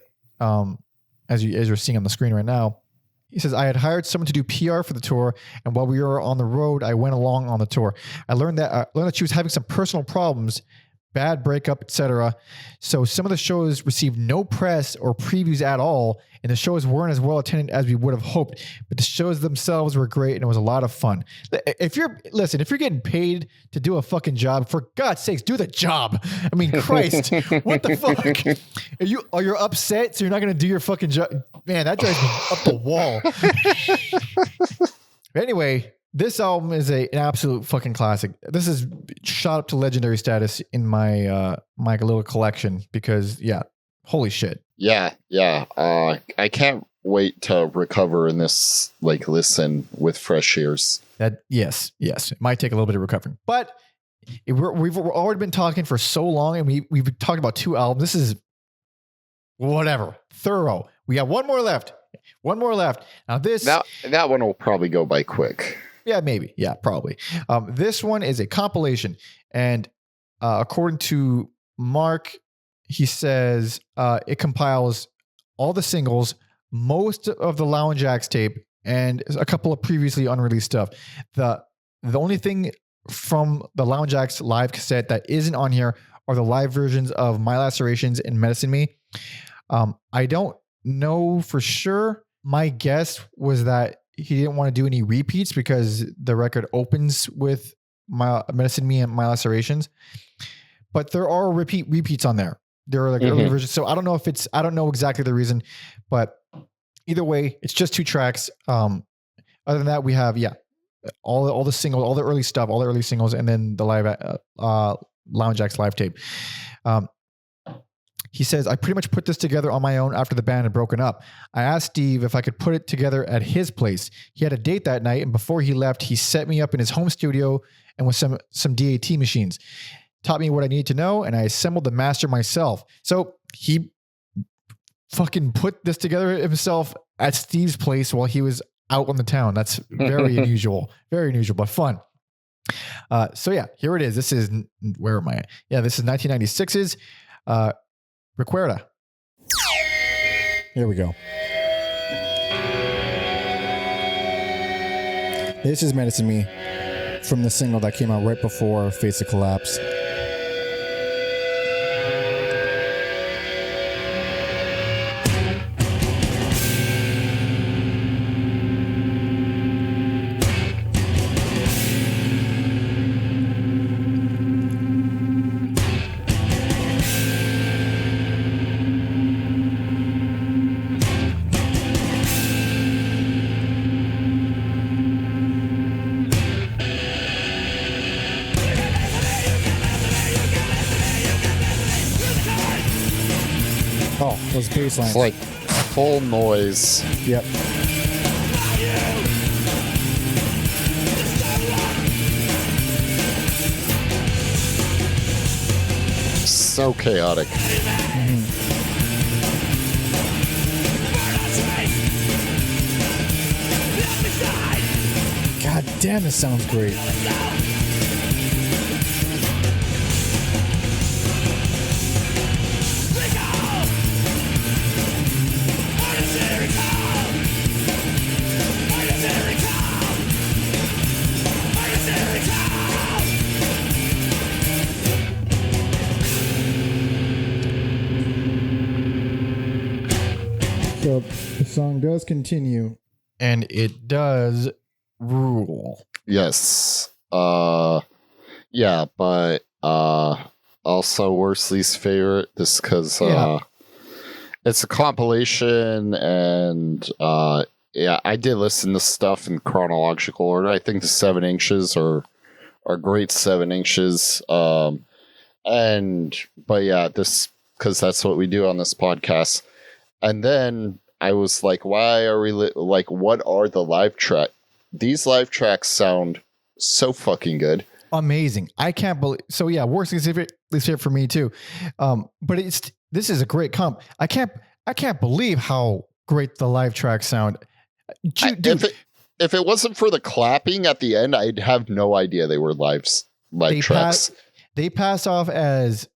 as you're seeing on the screen right now. He says, I had hired someone to do PR for the tour, and while we were on the road, I went along on the tour. I learned that she was having some personal problems, bad breakup, etc. So some of the shows received no press or previews at all, and the shows weren't as well attended as we would have hoped. But the shows themselves were great, and it was a lot of fun. If you're getting paid to do a fucking job, for God's sakes, do the job. I mean, Christ, what the fuck? Are you upset? So you're not going to do your fucking job? Man, that drives me up the wall. Anyway. This album is an absolute fucking classic. This is shot up to legendary status in my my little collection because holy shit. Yeah. I can't wait to recover in this listen with fresh ears. Yes. It might take a little bit of recovering, but we've already been talking for so long, and we've talked about 2 albums. This is whatever thorough. We got one more left. Now that one will probably go by quick. Yeah, maybe. Yeah, probably. This one is a compilation. And according to Mark, he says it compiles all the singles, most of the Lounge Acts tape, and a couple of previously unreleased stuff. The only thing from the Lounge Acts live cassette that isn't on here are the live versions of My Lacerations and Medicine Me. I don't know for sure. My guess was that he didn't want to do any repeats because the record opens with My Medicine Me and My Lacerations, but there are repeats on there. There are early versions. So I don't know exactly the reason, but either way, it's just 2 tracks. Other than that, we have, all the singles, all the early stuff, all the early singles, and then the live, Lounge Acts live tape. He says, I pretty much put this together on my own after the band had broken up. I asked Steve if I could put it together at his place. He had a date that night, and before he left, he set me up in his home studio and with some DAT machines. Taught me what I needed to know, and I assembled the master myself. So he fucking put this together himself at Steve's place while he was out on the town. That's very unusual, but fun. Here it is. This is, where am I? Yeah, this is 1996's Recuerda. Here we go. This is Medicine Me from the single that came out right before Face the Collapse. Oh, those bass lines. It's like full noise. Yep. So chaotic. God damn, this sounds great. So the song does continue. And it does rule. Yes. Yeah, but also worst least favorite just because it's a compilation, and I did listen to stuff in chronological order. I think the 7 inches are great 7 inches. But this, because that's what we do on this podcast. And then I was like, why are we what are the live track? These live tracks sound so fucking good. Amazing. I can't believe. So yeah, worst least favorite for me too. But this is a great comp. I can't believe how great the live tracks sound. If it wasn't for the clapping at the end, I'd have no idea they were live tracks. They pass off as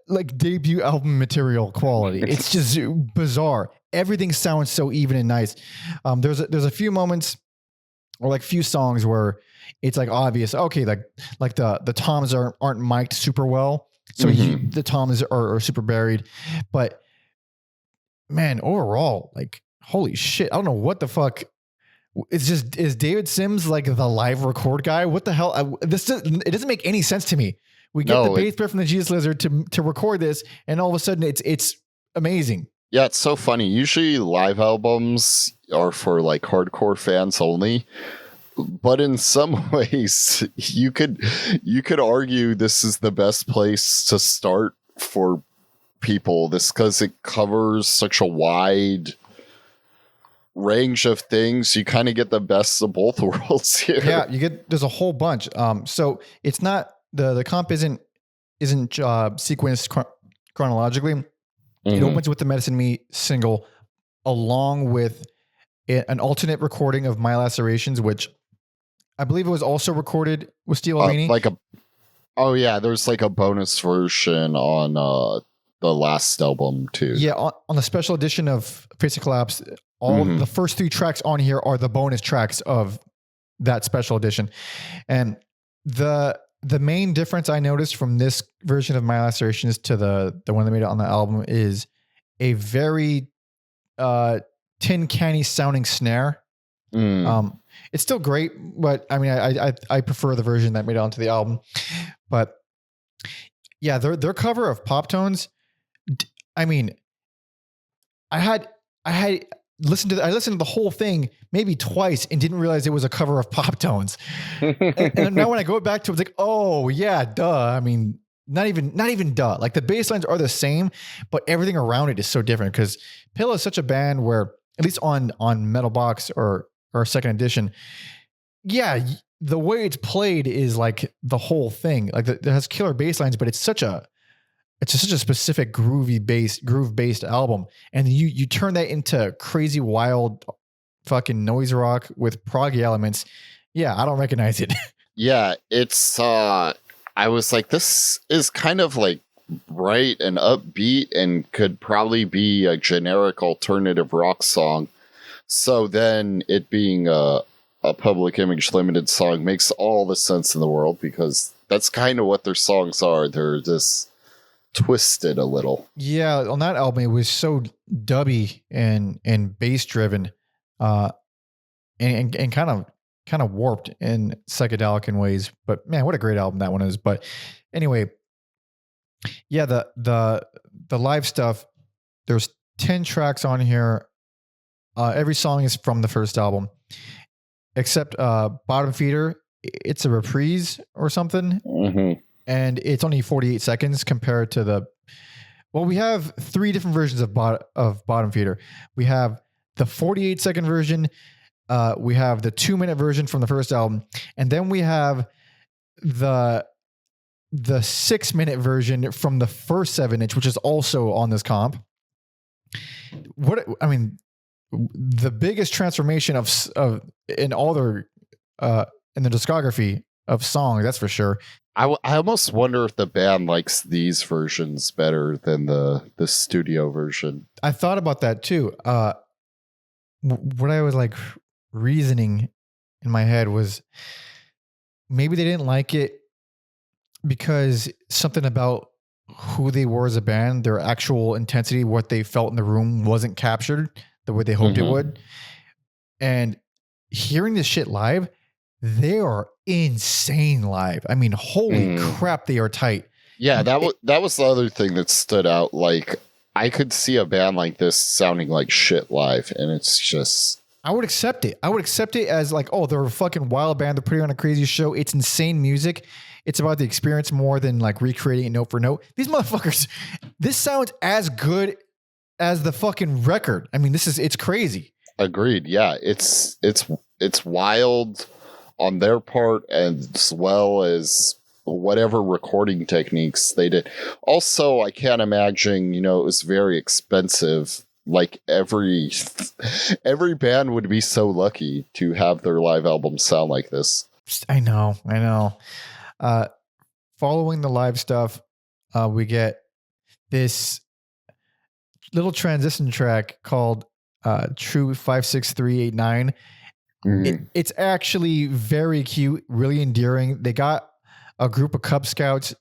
like debut album material quality. It's just bizarre. Everything sounds so even and nice. There's a few moments or like few songs where it's like obvious. Okay, like the toms aren't mic'd super well, so the toms are super buried. But man, overall, like holy shit, I don't know what the fuck. Is David Sims like the live record guy? What the hell? It doesn't make any sense to me. We get the bass player from the Jesus Lizard to record this, and all of a sudden it's amazing. Yeah, it's so funny. Usually live albums are for like hardcore fans only, but in some ways you could argue this is the best place to start for people. This because it covers such a wide range of things. You kind of get the best of both worlds here. Yeah, there's a whole bunch. So it's not the comp isn't sequenced chronologically. It opens with the Medicine Me single, along with an alternate recording of My Lacerations, which I believe it was also recorded with Steve Albini. There's like a bonus version on the last album too. Yeah, on the special edition of Face of Collapse, all the first 3 tracks on here are the bonus tracks of that special edition. And the main difference I noticed from this version of My Lacerations to the one that made it on the album is a very tin canny sounding snare. It's still great, but I mean, I prefer the version that made it onto the album. But yeah, their cover of Pop Tones. I mean, I listened to the whole thing maybe twice and didn't realize it was a cover of Pop Tones. and now when I go back to it, it's like, oh yeah, duh. I mean, not even duh. Like the bass lines are the same, but everything around it is so different because Pillow is such a band where, at least on Metal Box or second edition, yeah, the way it's played is like the whole thing. Like it has killer bass lines, but it's such a specific groove based album. And you turn that into crazy, wild fucking noise rock with proggy elements. Yeah, I don't recognize it. Yeah, it's, I was like, this is kind of like bright and upbeat and could probably be a generic alternative rock song. So then it being a Public Image Limited song makes all the sense in the world because that's kind of what their songs are. They're just twisted a little. Yeah, on that album it was so dubby and bass driven, and kind of warped in psychedelic in ways. But man, what a great album that one is. But anyway, yeah, the live stuff. There's 10 tracks on here. Every song is from the first album, except Bottom Feeder. It's a reprise or something. And it's only 48 seconds compared to we have 3 different versions of Bottom Feeder. We have the 48 second version. We have the 2-minute version from the first album. And then we have the 6-minute version from the first 7-inch, which is also on this comp. The biggest transformation of in all their, in the discography of songs, that's for sure. I almost wonder if the band likes these versions better than the studio version. I thought about that too. What I was like reasoning in my head was maybe they didn't like it because something about who they were as a band, their actual intensity, what they felt in the room wasn't captured the way they hoped it would. And hearing this shit live, they are insane live. I mean, holy crap, they are tight. Yeah, that was the other thing that stood out. Like, I could see a band like this sounding like shit live, and it's just... I would accept it. I would accept it as like, oh, they're a fucking wild band. They're putting on a crazy show. It's insane music. It's about the experience more than like recreating it note for note. These motherfuckers, this sounds as good as the fucking record. I mean, it's crazy. Agreed. Yeah, it's wild on their part as well as whatever recording techniques they did. Also, I can't imagine, it was very expensive. Like every band would be so lucky to have their live album sound like this. I know. Following the live stuff, we get this little transition track called True 56389. It's actually very cute, really endearing. They got a group of Cub Scouts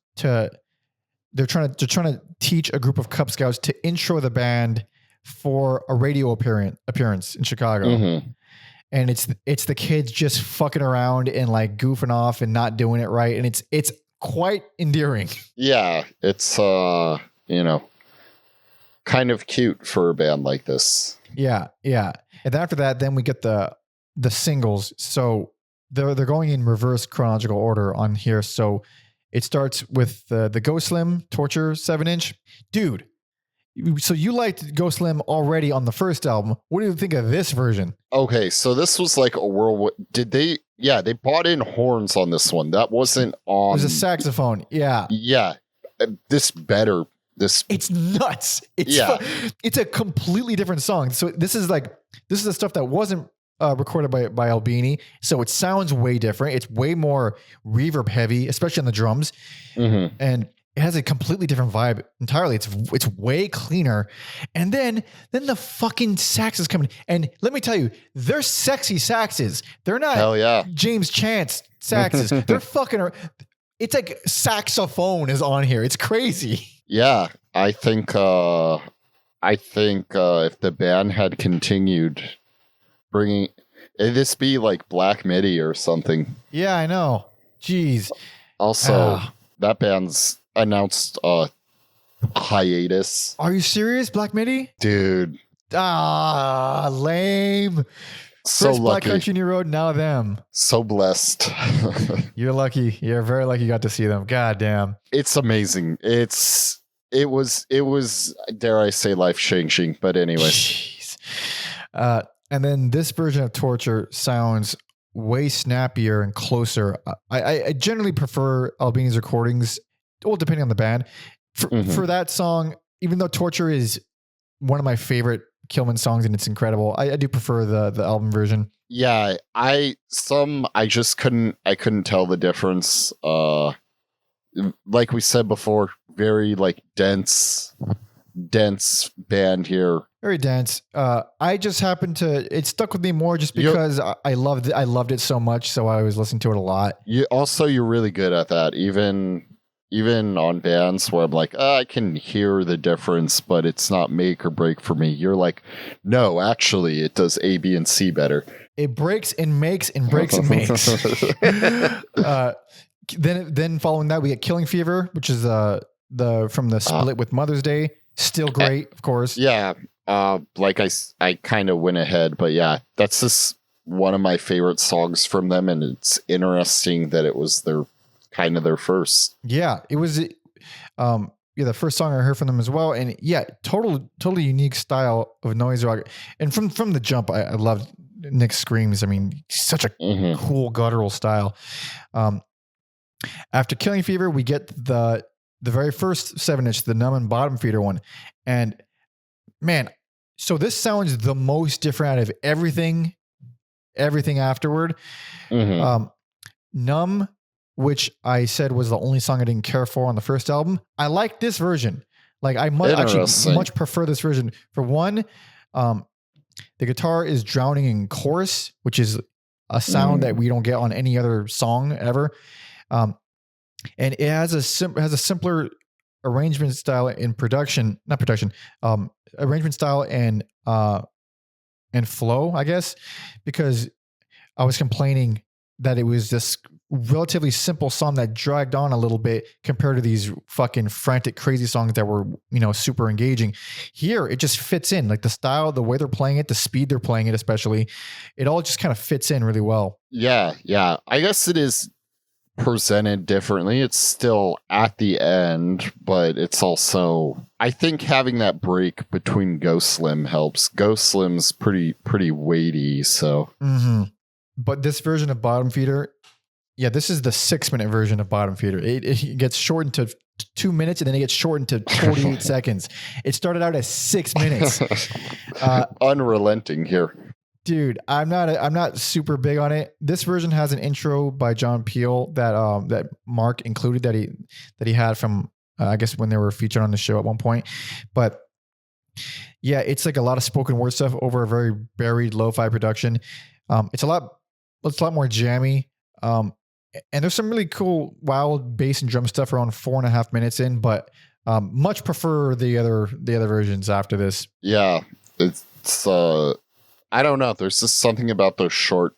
they're trying to teach a group of Cub Scouts to intro the band for a radio appearance in Chicago. And it's the kids just fucking around and like goofing off and not doing it right. And it's quite endearing. Yeah. It's, kind of cute for a band like this. Yeah. Yeah. And after that, then we get the singles. So they're going in reverse chronological order on here. So it starts with the Go Slim Torture 7-inch. Dude, so you liked Go Slim already on the first album. What do you think of this version? Okay, so this was like a whirlwind. They brought in horns on this one. That wasn't on. There's a saxophone. Yeah. Yeah. It's nuts. It's a completely different song. So this is the stuff that wasn't recorded by Albini. So it sounds way different. It's way more reverb heavy, especially on the drums. And it has a completely different vibe entirely. It's way cleaner. And then the fucking saxes coming. And let me tell you, they're sexy saxes. They're not Hell yeah. James Chance saxes. They're fucking, it's like saxophone is on here. It's crazy. Yeah. I think if the band had continued bringing, it'd this be like Black Midi or something. Yeah, I know. Jeez. Also, that band's announced a hiatus. Are you serious, Black Midi? Dude. Lame. So First Black lucky. Country New Road, now them. So blessed. You're lucky. You're very lucky you got to see them. God damn. It's amazing. It was, dare I say, life-changing. But anyway. Jeez. And then this version of Torture sounds way snappier and closer. I generally prefer Albini's recordings, well, depending on the band. For that song, even though Torture is one of my favorite Killmen songs and it's incredible, I do prefer the album version. Yeah, I just couldn't tell the difference. Like we said before, very like dense band here. Very dense. I just happened to, it stuck with me more just because I loved it so much. So I was listening to it a lot. You're really good at that. Even on bands where I'm like, I can hear the difference, but it's not make or break for me. You're like, no, actually it does A, B, and C better. It breaks and makes and breaks and makes. Then following that, we get Killing Fever, which is from the split with Mother's Day. Still great, of course. Yeah. Like I kind of went ahead, but yeah, that's just one of my favorite songs from them. And it's interesting that it was their first. Yeah, it was, the first song I heard from them as well. And yeah, totally unique style of noise rock. And from the jump, I loved Nick's screams. I mean, such a cool guttural style. After Killing Fever, we get the very first 7-inch, the Numb and Bottom Feeder one. And man, so this sounds the most different out of everything afterward. Numb, which I said was the only song I didn't care for on the first album. I like this version. Like I much prefer this version. For one, the guitar is drowning in chorus, which is a sound that we don't get on any other song ever. And it has a simpler arrangement style in arrangement style and flow, I guess, because I was complaining that it was this relatively simple song that dragged on a little bit compared to these fucking frantic, crazy songs that were, super engaging. Here, it just fits in, like the style, the way they're playing it, the speed they're playing it, especially. It all just kind of fits in really well. Yeah. I guess it is presented differently. It's still at the end, but it's also, I think having that break between Go Slim helps. Go Slim's pretty weighty, so. But this version of Bottom Feeder, yeah, this is the 6-minute version of Bottom Feeder. It gets shortened to 2 minutes and then it gets shortened to 48 seconds. It started out as 6 minutes. Unrelenting here. Dude, I'm not super big on it. This version has an intro by John Peel that Mark included that he had from I guess when they were featured on the show at one point. But yeah, it's like a lot of spoken word stuff over a very buried lo-fi production. It's a lot more jammy. And there's some really cool, wild bass and drum stuff around 4.5 minutes in, but much prefer the other versions after this. Yeah, it's I don't know. There's just something about the short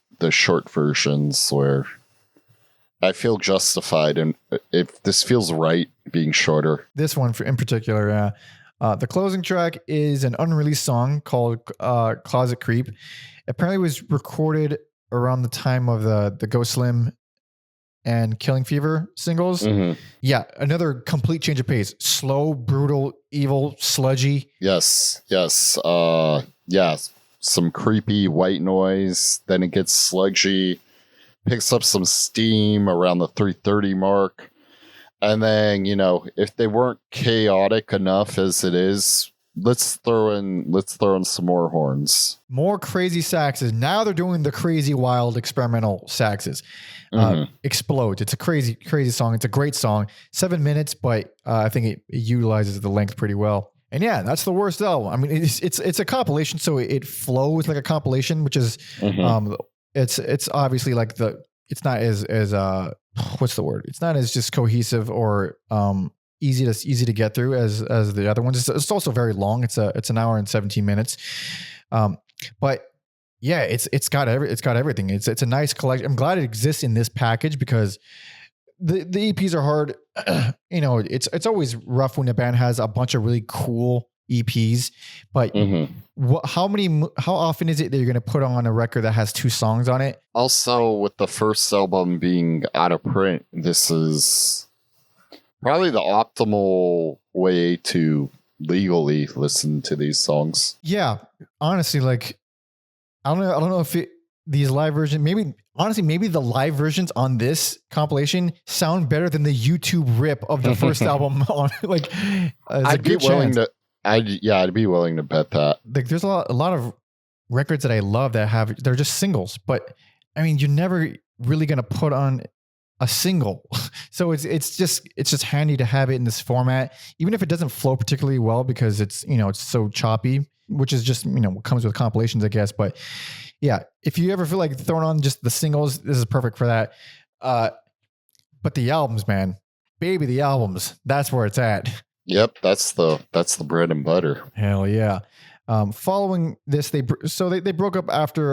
versions where I feel justified, and if this feels right being shorter. This one in particular, yeah. The closing track is an unreleased song called Closet Creep. Apparently it was recorded around the time of the Go Slim and Killing Fever singles. Mm-hmm. Yeah, another complete change of pace. Slow, brutal, evil, sludgy. Yes. Some creepy white noise. Then it gets sludgy. Picks up some steam around the 3:30 mark. And then, if they weren't chaotic enough as it is, let's throw in some more horns. More crazy saxes. Now they're doing the crazy, wild, experimental saxes. Explodes. It's a crazy, crazy song. It's a great song. 7 minutes, but I think it utilizes the length pretty well. And yeah, that's the worst album. I mean, it's a compilation, so it flows like a compilation, which is it's obviously like it's not as what's the word? It's not as just cohesive or easy to get through as the other ones. It's also very long. It's an hour and 17 minutes. But yeah, it's got everything. It's a nice collection. I'm glad it exists in this package because the EPs are hard. It's always rough when a band has a bunch of really cool EPs, but how often is it that you're going to put on a record that has 2 songs on it? Also, with the first album being out of print, this is probably the optimal way to legally listen to these songs. Yeah, honestly, like I don't know if these live versions, maybe the live versions on this compilation sound better than the YouTube rip of the first album. On like, I'd be willing to bet that. Like, there's a lot of records that I love they're just singles, but I mean, you're never really gonna put on a single, so it's just handy to have it in this format, even if it doesn't flow particularly well because it's so choppy, which is just what comes with compilations, I guess. But yeah, if you ever feel like throwing on just the singles, this is perfect for that. But the albums, man, baby, the albums, that's where it's at. Yep, that's the bread and butter. Hell yeah. Following this, they broke up after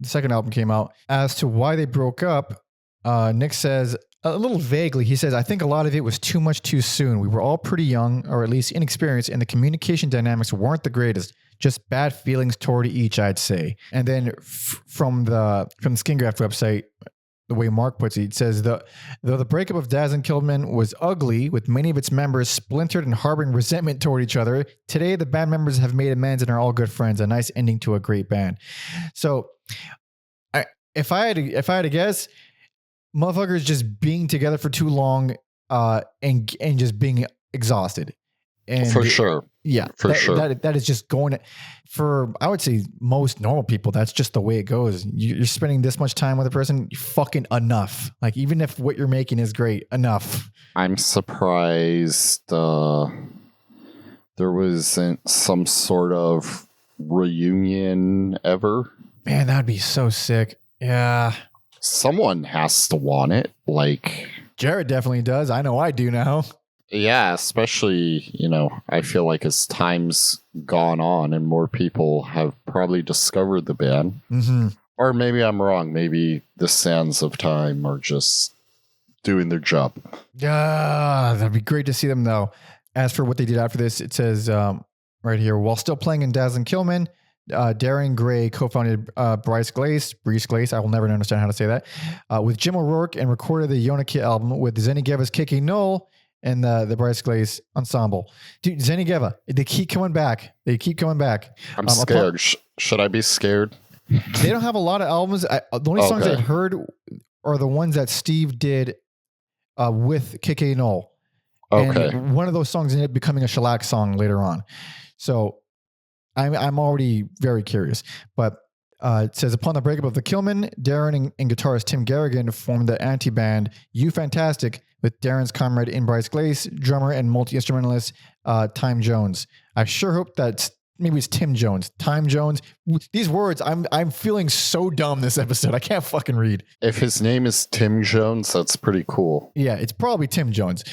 the second album came out. As to why they broke up, Nick says a little vaguely, he says, I think a lot of it was too much too soon. We were all pretty young, or at least inexperienced, and the communication dynamics weren't the greatest. Just bad feelings toward each, I'd say. And then from the Skingraft website, the way Mark puts it, it says, though the breakup of Dazzling Killmen was ugly, with many of its members splintered and harboring resentment toward each other, today the band members have made amends and are all good friends. A nice ending to a great band. So if I had to guess, motherfuckers just being together for too long and just being exhausted. And for sure. Yeah, for sure. That is just going for, I would say, most normal people. That's just the way it goes. You're spending this much time with a person, fucking enough. Like, even if what you're making is great, enough. I'm surprised there wasn't some sort of reunion ever. Man, that'd be so sick. Yeah. Someone has to want it. Like, Jared definitely does. I know I do now. Yeah, especially, I feel like as time's gone on and more people have probably discovered the band. Mm-hmm. Or maybe I'm wrong. Maybe the sands of time are just doing their job. Yeah, that'd be great to see them, though. As for what they did after this, it says right here, while still playing in Dazzling Killmen, Darren Gray co-founded Breeze Glace, I will never understand how to say that, with Jim O'Rourke, and recorded the Yona Kit album with Zenny Geva's Kicking Knoll and the Breeze Glace ensemble. Dude, Zenny Geva, they keep coming back. I'm scared. Should I be scared? They don't have a lot of albums. The only songs I've heard are the ones that Steve did with Kicking Knoll. Okay. And one of those songs ended up becoming a shellac song later on. So I'm already very curious. But it says, upon the breakup of the Killmen, Darren and guitarist Tim Garrigan formed the anti-band You Fantastic with Darren's comrade in Breeze Glace, drummer and multi-instrumentalist Time Jones. I sure hope that maybe it's Tim Jones, Time Jones. These words, I'm feeling so dumb this episode. I can't fucking read. If his name is Tim Jones, that's pretty cool. Yeah, it's probably Tim Jones.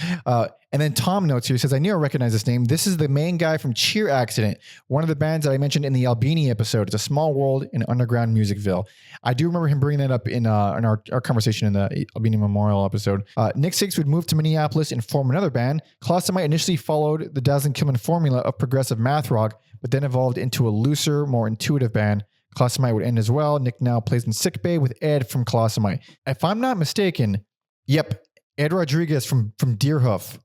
And then Tom notes here, he says, I knew I recognized this name. This is the main guy from Cheer Accident, one of the bands that I mentioned in the Albini episode. It's a small world in underground Musicville. I do remember him bringing that up in our conversation in the Albini Memorial episode. Nick Six would move to Minneapolis and form another band. Klostermite initially followed the Dazzling Killmen formula of progressive math rock, but then evolved into a looser, more intuitive band. Klostermite would end as well. Nick now plays in Sickbay with Ed from Klostermite. If I'm not mistaken, yep, Ed Rodriguez from Deerhoof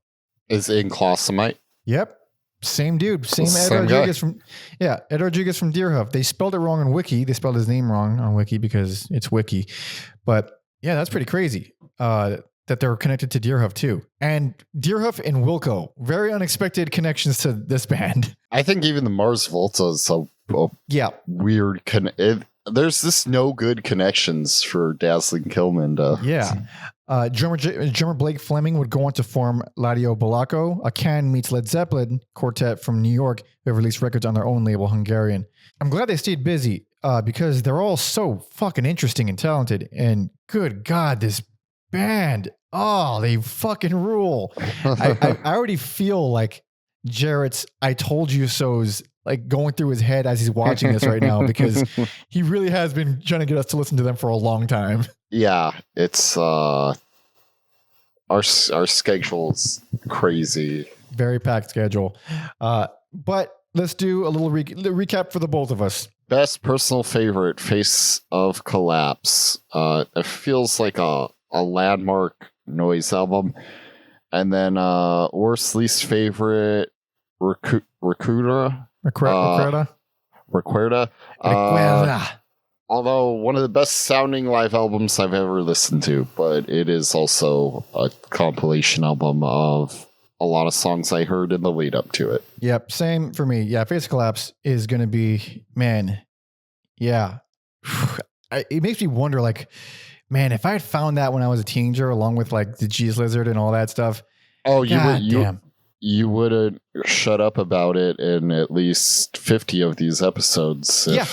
is in Klostermite. Yep. Same dude. Same Ed Rodriguez Ed Rodriguez from Deerhoof. They spelled it wrong on Wiki. They spelled his name wrong on Wiki because it's Wiki. But yeah, that's pretty crazy that they're connected to Deerhoof too. And Deerhoof and Wilco, very unexpected connections to this band. I think even the Mars Volta is a weird there's this no good connections for Dazzling Killmen Drummer Blake Fleming would go on to form Ladio Balaco, a Can meets Led Zeppelin quartet from New York who have released records on their own label, Hungarian. I'm glad they stayed busy because they're all so fucking interesting and talented. And good God, this band, they fucking rule. I already feel like Jarrett's I told you so's like going through his head as he's watching this right now because he really has been trying to get us to listen to them for a long time. Yeah, it's our schedule's crazy. Very packed schedule. But let's do a little recap for the both of us. Best personal favorite, Face of Collapse. It feels like a landmark noise album. And then worst least favorite, Recuerda. Although one of the best sounding live albums I've ever listened to, but it is also a compilation album of a lot of songs I heard in the lead up to it. Yep, same for me. Yeah, Face of Collapse is going to be, man, yeah. It makes me wonder, like, man, if I had found that when I was a teenager, along with like the Cheese Lizard and all that stuff. Oh, you would have shut up about it in at least 50 of these episodes. Yeah.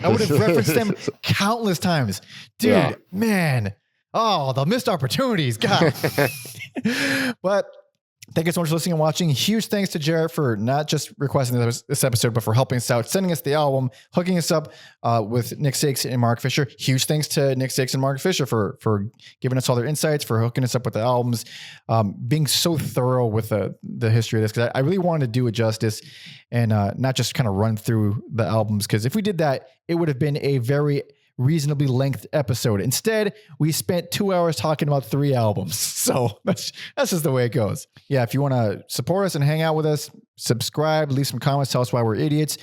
I would have referenced them countless times. Dude, man. Oh, the missed opportunities. God. But thank you so much for listening and watching. Huge thanks to Jarrett for not just requesting this episode, but for helping us out, sending us the album, hooking us up with Nick Sakes and Mark Fisher. Huge thanks to Nick Sakes and Mark Fisher for giving us all their insights, for hooking us up with the albums, being so thorough with the history of this, because I really wanted to do it justice and not just kind of run through the albums, because if we did that, it would have been a very reasonably length episode. Instead, we spent 2 hours talking about 3 albums. So that's just the way it goes. Yeah, if you want to support us and hang out with us, subscribe, leave some comments, tell us why we're idiots.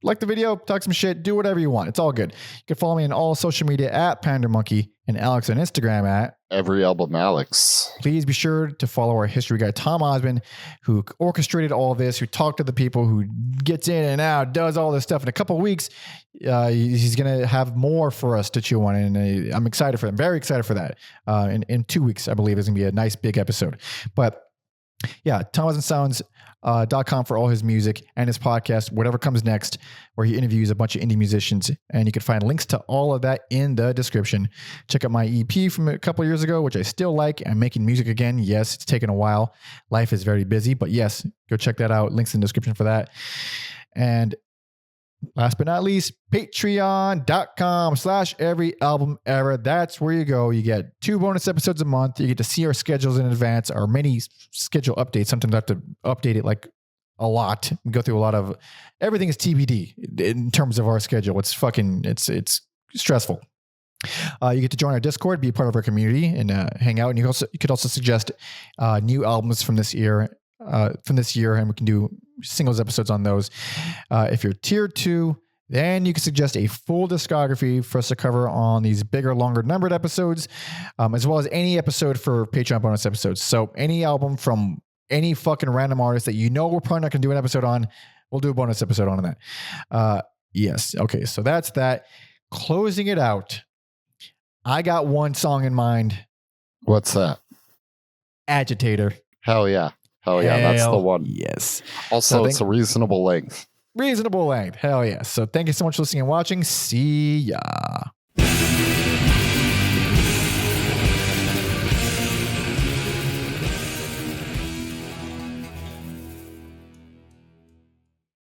Like the video, talk some shit, do whatever you want. It's all good. You can follow me on all social media at PandaMonkey and Alex on Instagram at Every Album Alex. Please be sure to follow our history guy, Tom Osman, who orchestrated all this, who talked to the people, who gets in and out, does all this stuff. In a couple of weeks, he's going to have more for us to chew on. And I'm excited for that. I'm very excited for that. In 2 weeks, I believe, is going to be a nice big episode. But yeah, TomOsmanSounds.com for all his music and his podcast, whatever comes next, where he interviews a bunch of indie musicians. And you can find links to all of that in the description. Check out my EP from a couple of years ago, which I still like. I'm making music again. Yes, it's taken a while. Life is very busy, but yes, go check that out. Links in the description for that. And last but not least, patreon.com/everyalbumever. That's where you go. You get 2 bonus episodes a month. You get to see our schedules in advance, our many schedule updates. Sometimes I have to update it like a lot. We go through a lot of, everything is TBD in terms of our schedule. It's stressful. You get to join our Discord, be a part of our community, and hang out. And you could also suggest new albums from this year, and we can do singles episodes on those. If you're tier 2, then you can suggest a full discography for us to cover on these bigger, longer numbered episodes, as well as any episode for Patreon bonus episodes. So any album from any fucking random artist that you know we're probably not going to do an episode on, we'll do a bonus episode on that. Yes. Okay. So that's that. Closing it out, I got one song in mind. What's that? Agitator. Hell yeah. Hell yeah, that's the one. Yes. Also, So it's a reasonable length. reasonable length. Hell yes. So thank you so much for listening and watching. See ya.